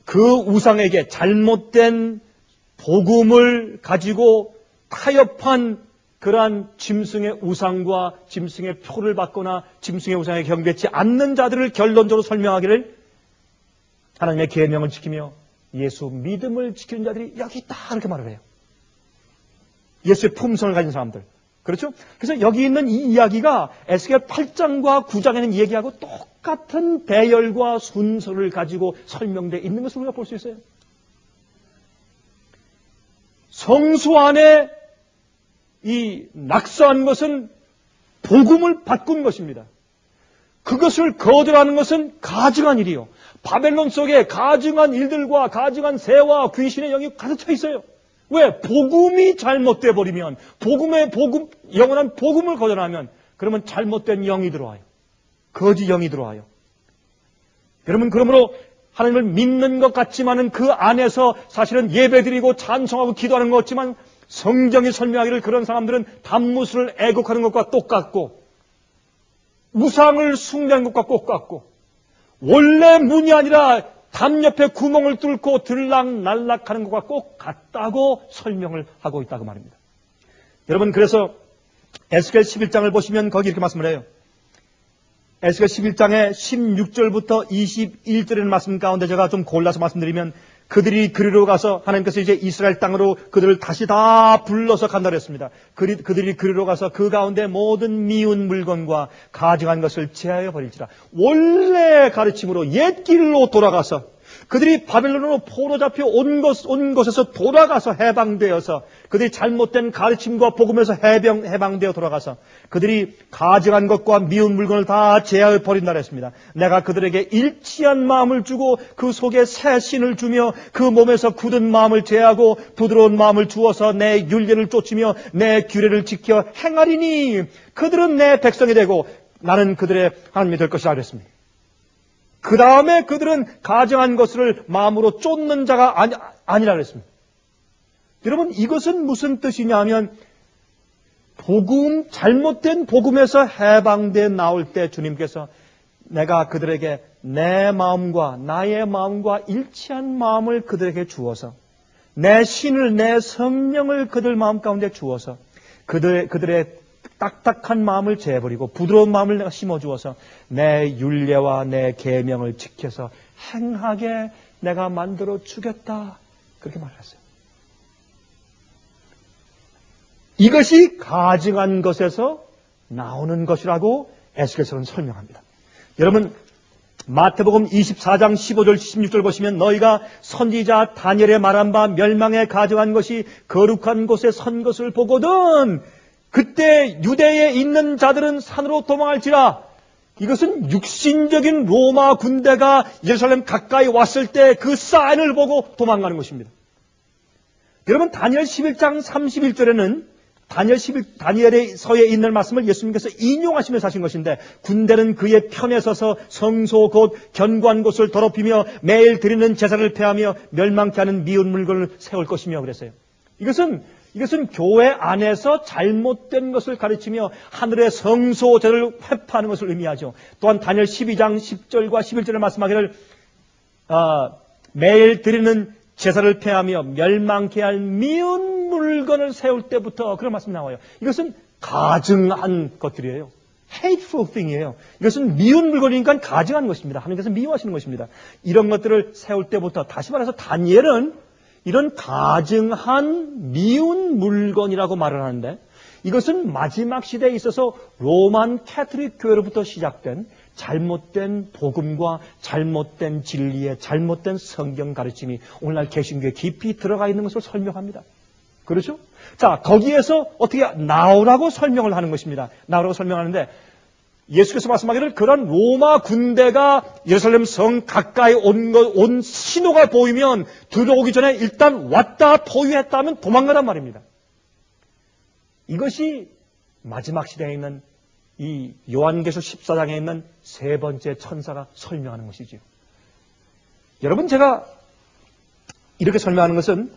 그 우상에게 잘못된 복음을 가지고 타협한 그러한 짐승의 우상과 짐승의 표를 받거나 짐승의 우상에 경배치 않는 자들을 결론적으로 설명하기를 하나님의 계명을 지키며 예수 믿음을 지키는 자들이 여기 있다 이렇게 말을 해요. 예수의 품성을 가진 사람들. 그렇죠? 그래서 여기 있는 이 이야기가 에스겔 8장과 9장에는 얘기하고 똑같은 배열과 순서를 가지고 설명되어 있는 것을 우리가 볼 수 있어요. 성소 안에 이 낙서한 것은 복음을 바꾼 것입니다. 그것을 거절하는 것은 가증한 일이요. 바벨론 속에 가증한 일들과 가증한 새와 귀신의 영이 가득 차 있어요. 왜? 복음이 잘못돼 버리면, 영원한 복음을 거절하면, 그러면 잘못된 영이 들어와요. 거짓 영이 들어와요. 여러분, 그러므로 하나님을 믿는 것 같지만은 그 안에서 사실은 예배드리고 찬송하고 기도하는 것 같지만 성경이 설명하기를 그런 사람들은 단무술을 애곡하는 것과 똑같고 우상을 숭배하는 것과 똑같고 원래 문이 아니라 담 옆에 구멍을 뚫고 들락날락하는 것과 꼭 같다고 설명을 하고 있다고 말입니다. 여러분, 그래서 에스겔 11장을 보시면 거기 이렇게 말씀을 해요. 에스겔 11장의 16절부터 21절의 말씀 가운데 제가 좀 골라서 말씀드리면, 그들이 그리로 가서 하나님께서 이제 이스라엘 땅으로 그들을 다시 다 불러서 간다 그랬습니다. 그들이 그리로 가서 그 가운데 모든 미운 물건과 가증한 것을 제하여 버릴지라. 원래 가르침으로 옛 길로 돌아가서 그들이 바벨론으로 포로 잡혀 온 곳에서 돌아가서 해방되어서 그들이 잘못된 가르침과 복음에서 해방되어 돌아가서 그들이 가증한 것과 미운 물건을 다 제하여 버린다 그랬습니다. 내가 그들에게 일치한 마음을 주고 그 속에 새 신을 주며 그 몸에서 굳은 마음을 제하고 부드러운 마음을 주어서 내 율례를 쫓으며 내 규례를 지켜 행하리니 그들은 내 백성이 되고 나는 그들의 하나님이 될 것이라 그랬습니다. 그 다음에 그들은 가증한 것을 마음으로 쫓는 자가 아니라 그랬습니다. 여러분, 이것은 무슨 뜻이냐 하면 잘못된 복음에서 해방돼 나올 때 주님께서 내가 그들에게 내 마음과 나의 마음과 일치한 마음을 그들에게 주어서 내 신을, 내 성령을 그들 마음 가운데 주어서 그들의 딱딱한 마음을 재버리고 부드러운 마음을 내가 심어주어서 내 율례와 내 계명을 지켜서 행하게 내가 만들어 주겠다. 그렇게 말했어요. 이것이 가증한 것에서 나오는 것이라고 에스겔서는 설명합니다. 여러분, 마태복음 24장 15절 16절 보시면 너희가 선지자 다니엘의 말한 바 멸망에 가증한 것이 거룩한 곳에 선 것을 보거든 그때 유대에 있는 자들은 산으로 도망할지라. 이것은 육신적인 로마 군대가 예루살렘 가까이 왔을 때 그 사인을 보고 도망가는 것입니다. 여러분, 다니엘 11장 31절에는 다니엘의 서에 있는 말씀을 예수님께서 인용하시면서 하신 것인데 군대는 그의 편에 서서 성소 곧 견고한 곳을 더럽히며 매일 드리는 제사를 폐하며 멸망케 하는 미운 물건을 세울 것이며 그랬어요. 이것은 교회 안에서 잘못된 것을 가르치며 하늘의 성소제를 회파하는 것을 의미하죠. 또한 다니엘 12장 10절과 11절에 말씀하기를 매일 드리는 제사를 폐하며 멸망케 할 미운 물건을 세울 때부터 그런 말씀이 나와요. 이것은 가증한 것들이에요. hateful thing이에요. 이것은 미운 물건이니까 가증한 것입니다. 하나님께서 미워하시는 것입니다. 이런 것들을 세울 때부터, 다시 말해서 다니엘은 이런 가증한 미운 물건이라고 말을 하는데 이것은 마지막 시대에 있어서 로만 캐톨릭 교회로부터 시작된 잘못된 복음과 잘못된 진리의 잘못된 성경 가르침이 오늘날 개신교에 깊이 들어가 있는 것을 설명합니다. 그렇죠? 자, 거기에서 어떻게 나오라고 설명을 하는 것입니다. 나오라고 설명하는데 예수께서 말씀하기를 그런 로마 군대가 예루살렘 성 가까이 온 신호가 보이면 들어오기 전에 일단 왔다 포위했다 하면 도망가란 말입니다. 이것이 마지막 시대에 있는 이 요한계시록 14장에 있는 세 번째 천사가 설명하는 것이지요. 여러분, 제가 이렇게 설명하는 것은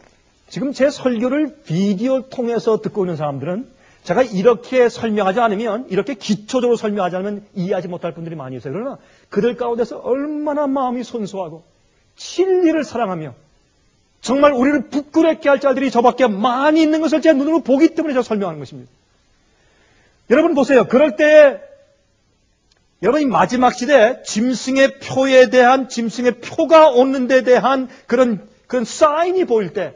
지금 제 설교를 비디오 통해서 듣고 있는 사람들은 제가 이렇게 설명하지 않으면, 이렇게 기초적으로 설명하지 않으면 이해하지 못할 분들이 많이 있어요. 그러나 그들 가운데서 얼마나 마음이 순수하고 진리를 사랑하며 정말 우리를 부끄럽게 할 자들이 저밖에 많이 있는 것을 제 눈으로 보기 때문에 제가 설명하는 것입니다. 여러분 보세요. 그럴 때 여러분이 마지막 시대에 짐승의 표에 대한, 짐승의 표가 오는 데 대한 그런 사인이 보일 때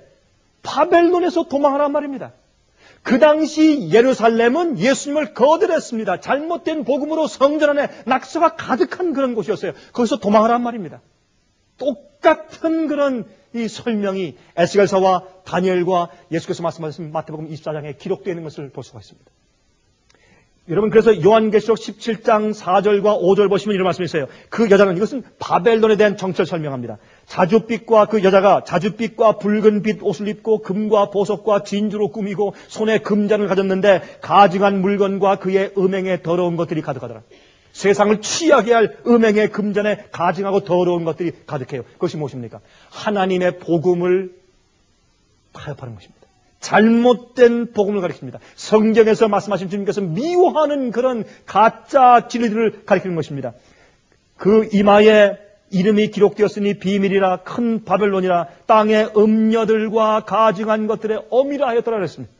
바벨론에서 도망하란 말입니다. 그 당시 예루살렘은 예수님을 거절했습니다. 잘못된 복음으로 성전 안에 낙서가 가득한 그런 곳이었어요. 거기서 도망하란 말입니다. 똑같은 그런 이 설명이 에스겔서와 다니엘과 예수께서 말씀하신 마태복음 24장에 기록되어 있는 것을 볼 수가 있습니다. 여러분, 그래서 요한계시록 17장 4절과 5절 보시면 이런 말씀이 있어요. 그 여자는, 이것은 바벨론에 대한 정체를 설명합니다. 자줏빛과, 그 여자가 자줏빛과 붉은 빛 옷을 입고 금과 보석과 진주로 꾸미고 손에 금잔을 가졌는데 가증한 물건과 그의 음행에 더러운 것들이 가득하더라. 세상을 취하게 할 음행의 금잔에 가증하고 더러운 것들이 가득해요. 그것이 무엇입니까? 하나님의 복음을 타협하는 것입니다. 잘못된 복음을 가리킵니다. 성경에서 말씀하신 주님께서 미워하는 그런 가짜 진리들을 가리키는 것입니다. 그 이마에 이름이 기록되었으니 비밀이라 큰 바벨론이라 땅의 음녀들과 가증한 것들의 어미라 하였더라 그랬습니다.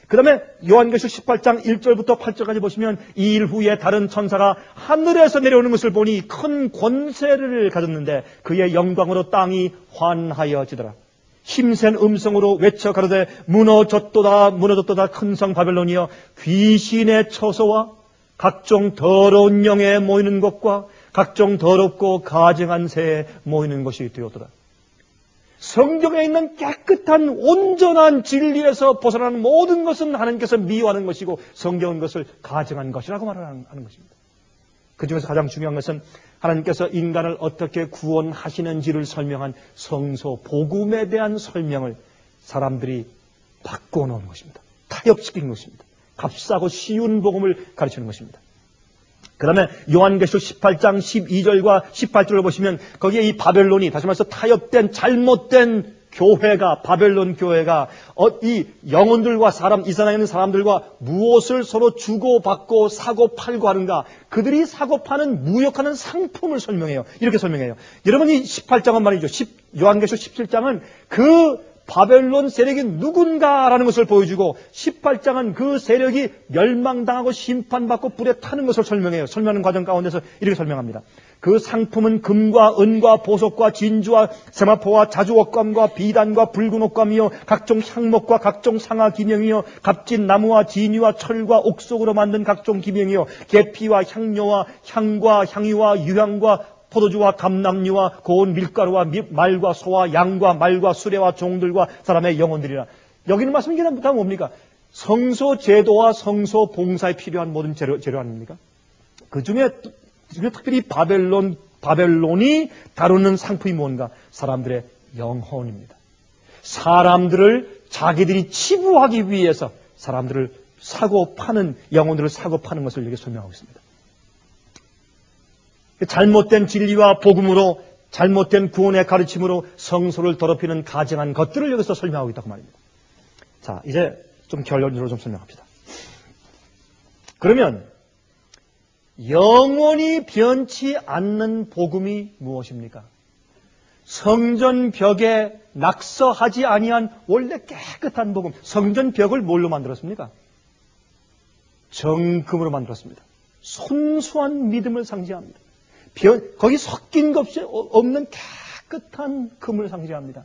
그 다음에 요한계시록 18장 1절부터 8절까지 보시면 이 일 후에 다른 천사가 하늘에서 내려오는 것을 보니 큰 권세를 가졌는데 그의 영광으로 땅이 환하여지더라. 힘센 음성으로 외쳐 가로되 무너졌도다 무너졌도다 큰 성 바벨론이여 귀신의 처소와 각종 더러운 영에 모이는 것과 각종 더럽고 가증한 새에 모이는 것이 되었도다. 성경에 있는 깨끗한 온전한 진리에서 벗어나는 모든 것은 하나님께서 미워하는 것이고 성경은 그것을 가증한 것이라고 말하는 것입니다. 그 중에서 가장 중요한 것은 하나님께서 인간을 어떻게 구원하시는지를 설명한 성서 복음에 대한 설명을 사람들이 바꿔놓은 것입니다. 타협시킨 것입니다. 값싸고 쉬운 복음을 가르치는 것입니다. 그 다음에 요한계시록 18장 12절과 18절을 보시면 거기에 이 바벨론이, 다시 말해서 타협된 잘못된 교회가, 바벨론 교회가 이 영혼들과 이 세상에 있는 사람들과 무엇을 서로 주고받고 사고 팔고 하는가, 그들이 사고 파는 무역하는 상품을 설명해요. 이렇게 설명해요. 여러분이 18장은 말이죠. 요한계시록 17장은 그 바벨론 세력이 누군가라는 것을 보여주고 18장은 그 세력이 멸망당하고 심판받고 불에 타는 것을 설명해요. 설명하는 과정 가운데서 이렇게 설명합니다. 그 상품은 금과 은과 보석과 진주와 세마포와 자주옥감과 비단과 붉은 옥감이요 각종 향목과 각종 상아 기명이요 값진 나무와 진유와 철과 옥석으로 만든 각종 기명이요 계피와 향료와 향과 향유와 유향과 포도주와 감람류와 고운 밀가루와 말과 소와 양과 말과 수레와 종들과 사람의 영혼들이라. 여기는 말씀이 다 뭡니까? 성소 제도와 성소 봉사에 필요한 모든 재료 아닙니까? 그 중에 특별히 바벨론이 다루는 상품이 뭔가? 사람들의 영혼입니다. 사람들을 자기들이 치부하기 위해서 사람들을 사고 파는, 영혼들을 사고 파는 것을 여기 설명하고 있습니다. 잘못된 진리와 복음으로, 잘못된 구원의 가르침으로 성소를 더럽히는 가증한 것들을 여기서 설명하고 있다고 말입니다. 자, 이제 좀 결론적으로 좀 설명합시다. 그러면 영원히 변치 않는 복음이 무엇입니까? 성전 벽에 낙서하지 아니한 원래 깨끗한 복음. 성전 벽을 뭘로 만들었습니까? 정금으로 만들었습니다. 순수한 믿음을 상징합니다. 거기 섞인 것이 없는 깨끗한 금을 상징합니다.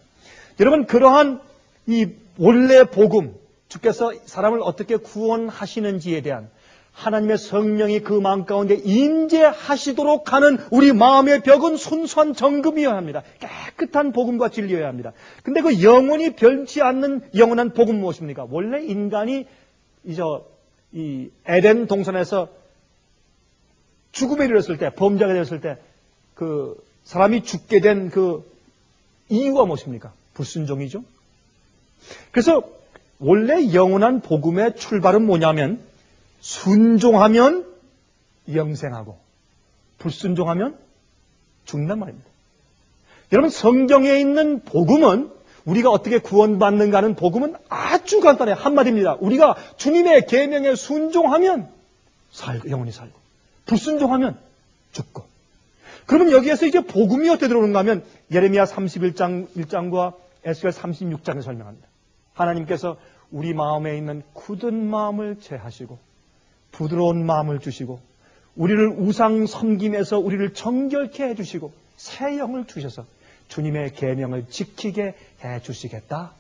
여러분, 그러한 이 원래 복음, 주께서 사람을 어떻게 구원하시는지에 대한 하나님의 성령이 그 마음 가운데 임재하시도록 하는 우리 마음의 벽은 순수한 정금이어야 합니다. 깨끗한 복음과 진리여야 합니다. 근데 그 영원히 변치 않는 영원한 복음 무엇입니까? 원래 인간이 이 에덴 동산에서 죽음에 이르렀을 때, 범죄가 되었을 때, 그 사람이 죽게 된 그 이유가 무엇입니까? 불순종이죠. 그래서 원래 영원한 복음의 출발은 뭐냐면, 순종하면 영생하고, 불순종하면 죽는단 말입니다. 여러분, 성경에 있는 복음은 우리가 어떻게 구원받는가는 복음은 아주 간단해요. 한마디입니다. 우리가 주님의 계명에 순종하면 영원히 살고, 불순종하면 죽고. 그러면 여기에서 이제 복음이 어떻게 들어오는가 하면 예레미야 31장 1장과 에스겔 36장을 설명합니다. 하나님께서 우리 마음에 있는 굳은 마음을 제하시고 부드러운 마음을 주시고 우리를 우상 섬김에서 우리를 정결케 해주시고 새 영을 주셔서 주님의 계명을 지키게 해주시겠다.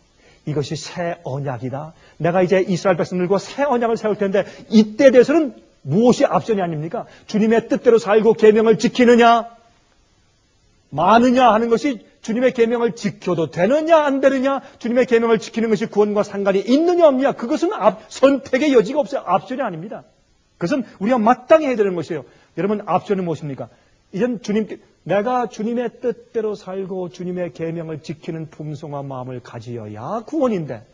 이것이 새 언약이다. 내가 이제 이스라엘 백성들과 새 언약을 세울 텐데 이때 대해서는 무엇이 앞선이 아닙니까? 주님의 뜻대로 살고 계명을 지키느냐 마느냐 하는 것이 주님의 계명을 지켜도 되느냐 안 되느냐, 주님의 계명을 지키는 것이 구원과 상관이 있느냐 없느냐, 그것은 선택의 여지가 없어요. 앞선이 아닙니다. 그것은 우리가 마땅히 해야 되는 것이에요. 여러분, 앞선은 무엇입니까? 이젠 내가 주님의 뜻대로 살고 주님의 계명을 지키는 풍성한 마음을 가지어야 구원인데,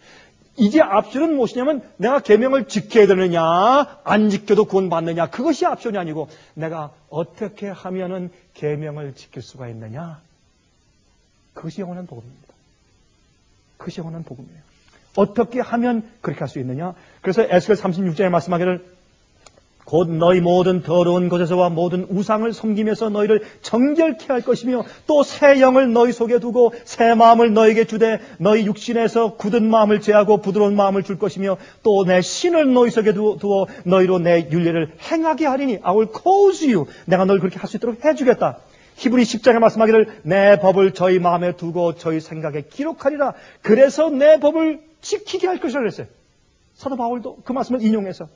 이제 앞선은 무엇이냐면 내가 계명을 지켜야 되느냐 안 지켜도 구원받느냐, 그것이 앞선이 아니고 내가 어떻게 하면은 계명을 지킬 수가 있느냐, 그것이 영원한 복음입니다. 그것이 영원한 복음이에요. 어떻게 하면 그렇게 할 수 있느냐. 그래서 에스겔 36장에 말씀하기를 곧 너희 모든 더러운 것에서와 모든 우상을 섬기면서 너희를 정결케 할 것이며 또 새 영을 너희 속에 두고 새 마음을 너희에게 주되 너희 육신에서 굳은 마음을 제하고 부드러운 마음을 줄 것이며 또 내 신을 너희 속에 두어 너희로 내 윤례를 행하게 하리니 I will cause you. 내가 너를 그렇게 할 수 있도록 해주겠다. 히브리 10장에 말씀하기를 내 법을 저희 마음에 두고 저희 생각에 기록하리라. 그래서 내 법을 지키게 할 것이라 그랬어요. 사도 바울도 그 말씀을 인용해서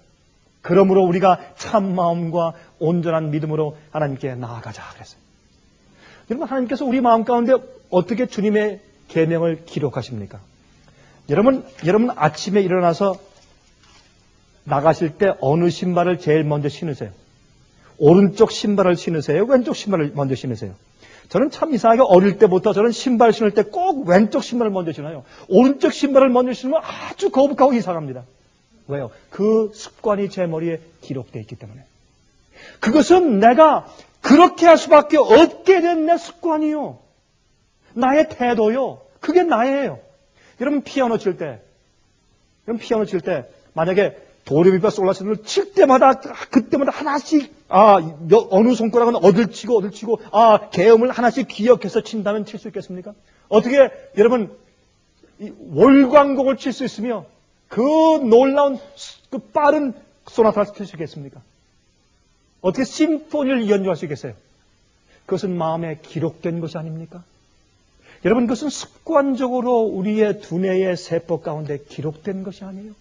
그러므로 우리가 참 마음과 온전한 믿음으로 하나님께 나아가자 그랬어요. 여러분, 하나님께서 우리 마음 가운데 어떻게 주님의 계명을 기록하십니까? 여러분 아침에 일어나서 나가실 때 어느 신발을 제일 먼저 신으세요? 오른쪽 신발을 신으세요? 왼쪽 신발을 먼저 신으세요? 저는 참 이상하게 어릴 때부터 저는 신발 신을 때 꼭 왼쪽 신발을 먼저 신어요. 오른쪽 신발을 먼저 신으면 아주 거북하고 이상합니다. 왜요? 그 습관이 제 머리에 기록되어 있기 때문에. 그것은 내가 그렇게 할 수밖에 없게 된 내 습관이요. 나의 태도요. 그게 나예요. 여러분 피아노 칠 때 만약에 도레미파 솔라시도를 칠 때마다 그때마다 하나씩 어느 손가락은 어딜 치고 계음을 하나씩 기억해서 친다면 칠 수 있겠습니까? 어떻게 여러분 월광곡을 칠 수 있으며 그 놀라운 그 빠른 소나타를 칠 수 있겠습니까? 어떻게 심포니를 연주할 수 있겠어요? 그것은 마음에 기록된 것이 아닙니까? 여러분, 그것은 습관적으로 우리의 두뇌의 세포 가운데 기록된 것이 아니에요.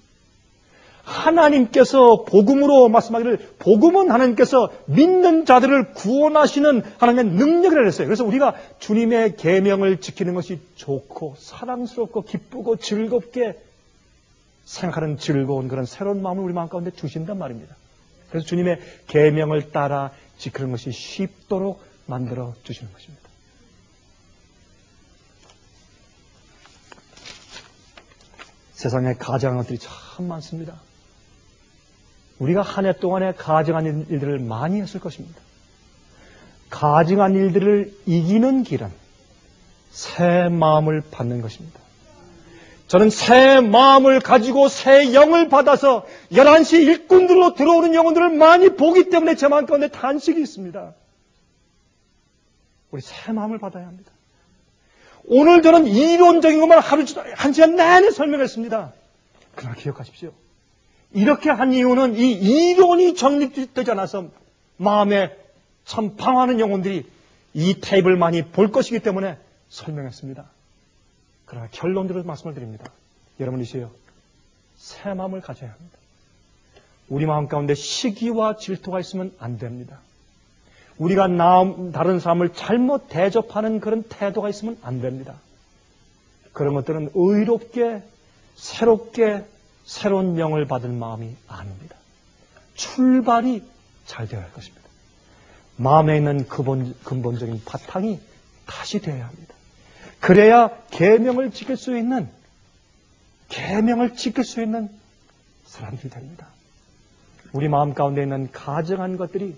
하나님께서 복음으로 말씀하기를 복음은 하나님께서 믿는 자들을 구원하시는 하나님의 능력이라고 했어요. 그래서 우리가 주님의 계명을 지키는 것이 좋고 사랑스럽고 기쁘고 즐겁게 생각하는 즐거운 그런 새로운 마음을 우리 마음 가운데 주신단 말입니다. 그래서 주님의 계명을 따라 지키는 것이 쉽도록 만들어 주시는 것입니다. 세상에 가증한 것들이 참 많습니다. 우리가 한 해 동안에 가증한 일들을 많이 했을 것입니다. 가증한 일들을 이기는 길은 새 마음을 받는 것입니다. 저는 새 마음을 가지고 새 영을 받아서 11시 일꾼들로 들어오는 영혼들을 많이 보기 때문에 제 마음 가운데 탄식이 있습니다. 우리 새 마음을 받아야 합니다. 오늘 저는 이론적인 것만 한 시간 내내 설명했습니다. 그러나 기억하십시오. 이렇게 한 이유는 이 이론이 정립되지 않아서 마음에 참 방황하는 영혼들이 이 테이프를 많이 볼 것이기 때문에 설명했습니다. 그러나 결론적으로 말씀을 드립니다. 여러분이시여, 새 마음을 가져야 합니다. 우리 마음 가운데 시기와 질투가 있으면 안 됩니다. 우리가 다른 사람을 잘못 대접하는 그런 태도가 있으면 안 됩니다. 그런 것들은 의롭게 새롭게 새로운 영을 받은 마음이 아닙니다. 출발이 잘 되어야 할 것입니다. 마음에 있는 근본적인 바탕이 다시 되어야 합니다. 그래야 계명을 지킬 수 있는 사람들이 됩니다. 우리 마음 가운데 있는 가증한 것들이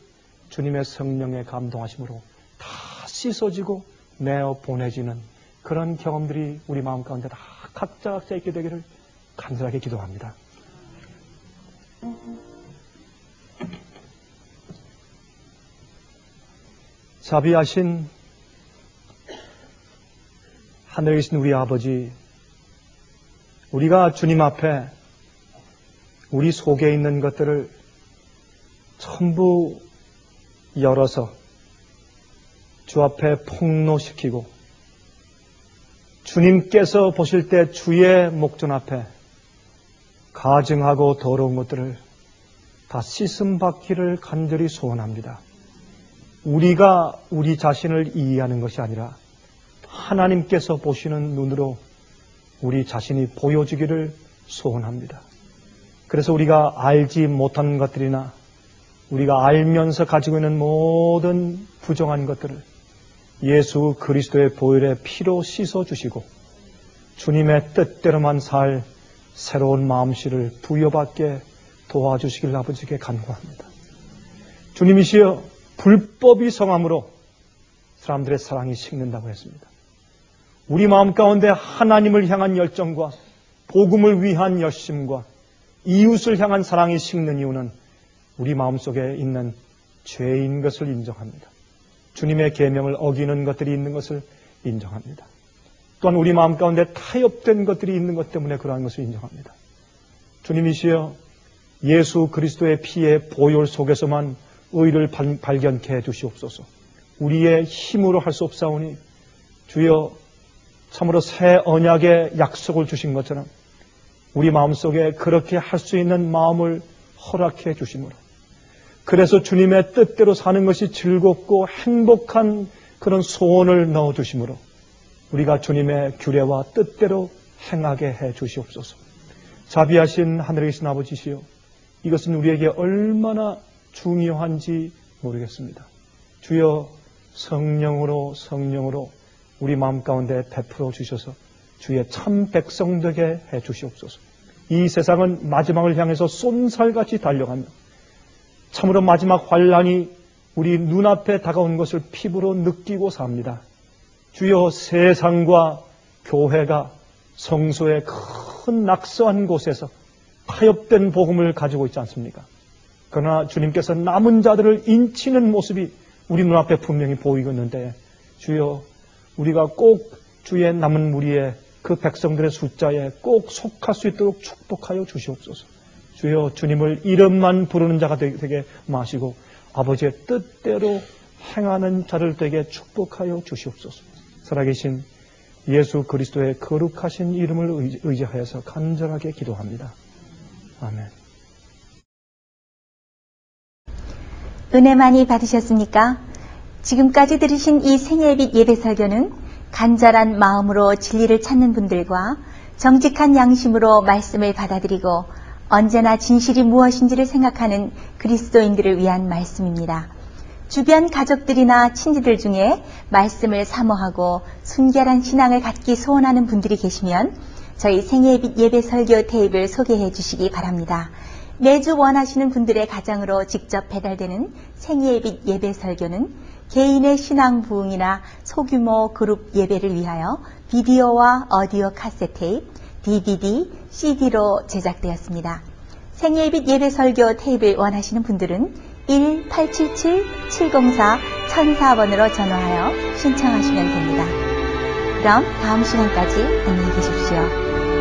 주님의 성령의 감동하심으로 다 씻어지고 내어 보내지는 그런 경험들이 우리 마음 가운데 다 각자 있게 되기를 간절하게 기도합니다. 자비하신 하늘에 계신 우리 아버지, 우리가 주님 앞에 우리 속에 있는 것들을 전부 열어서 주 앞에 폭로시키고 주님께서 보실 때 주의 목전 앞에 가증하고 더러운 것들을 다 씻음받기를 간절히 소원합니다. 우리가 우리 자신을 이해하는 것이 아니라 하나님께서 보시는 눈으로 우리 자신이 보여주기를 소원합니다. 그래서 우리가 알지 못한 것들이나 우리가 알면서 가지고 있는 모든 부정한 것들을 예수 그리스도의 보혈의 피로 씻어주시고 주님의 뜻대로만 살 새로운 마음씨를 부여받게 도와주시길 아버지께 간구합니다. 주님이시여, 불법이 성함으로 사람들의 사랑이 식는다고 했습니다. 우리 마음 가운데 하나님을 향한 열정과 복음을 위한 열심과 이웃을 향한 사랑이 식는 이유는 우리 마음속에 있는 죄인 것을 인정합니다. 주님의 계명을 어기는 것들이 있는 것을 인정합니다. 또한 우리 마음 가운데 타협된 것들이 있는 것 때문에 그러한 것을 인정합니다. 주님이시여, 예수 그리스도의 피의 보혈 속에서만 의를 발견케 해주시옵소서. 우리의 힘으로 할 수 없사오니 주여, 참으로 새 언약의 약속을 주신 것처럼 우리 마음속에 그렇게 할 수 있는 마음을 허락해 주심으로, 그래서 주님의 뜻대로 사는 것이 즐겁고 행복한 그런 소원을 넣어주심으로 우리가 주님의 규례와 뜻대로 행하게 해 주시옵소서. 자비하신 하늘에 계신 아버지시여, 이것은 우리에게 얼마나 중요한지 모르겠습니다. 주여, 성령으로 우리 마음 가운데 베풀어 주셔서 주의 참 백성 되게 해 주시옵소서. 이 세상은 마지막을 향해서 쏜살같이 달려가며 참으로 마지막 환란이 우리 눈앞에 다가온 것을 피부로 느끼고 삽니다. 주여, 세상과 교회가 성소의 큰 낙서한 곳에서 타협된 복음을 가지고 있지 않습니까? 그러나 주님께서 남은 자들을 인치는 모습이 우리 눈앞에 분명히 보이고 있는데, 주여, 우리가 꼭 주의 남은 무리의 그 백성들의 숫자에 꼭 속할 수 있도록 축복하여 주시옵소서. 주여, 주님을 이름만 부르는 자가 되게 마시고 아버지의 뜻대로 행하는 자를 되게 축복하여 주시옵소서. 살아계신 예수 그리스도의 거룩하신 이름을 의지하여서 간절하게 기도합니다. 아멘. 은혜 많이 받으셨습니까? 지금까지 들으신 이 생애빛 예배 설교는 간절한 마음으로 진리를 찾는 분들과 정직한 양심으로 말씀을 받아들이고 언제나 진실이 무엇인지를 생각하는 그리스도인들을 위한 말씀입니다. 주변 가족들이나 친지들 중에 말씀을 사모하고 순결한 신앙을 갖기 소원하는 분들이 계시면 저희 생애빛 예배 설교 테이프를 소개해 주시기 바랍니다. 매주 원하시는 분들의 가정으로 직접 배달되는 생애빛 예배 설교는 개인의 신앙 부흥이나 소규모 그룹 예배를 위하여 비디오와 오디오 카세트 테이프, DVD, CD로 제작되었습니다. 생애빛 예배 설교 테이프를 원하시는 분들은 1-877-704-1004번으로 전화하여 신청하시면 됩니다. 그럼 다음 시간까지 안녕히 계십시오.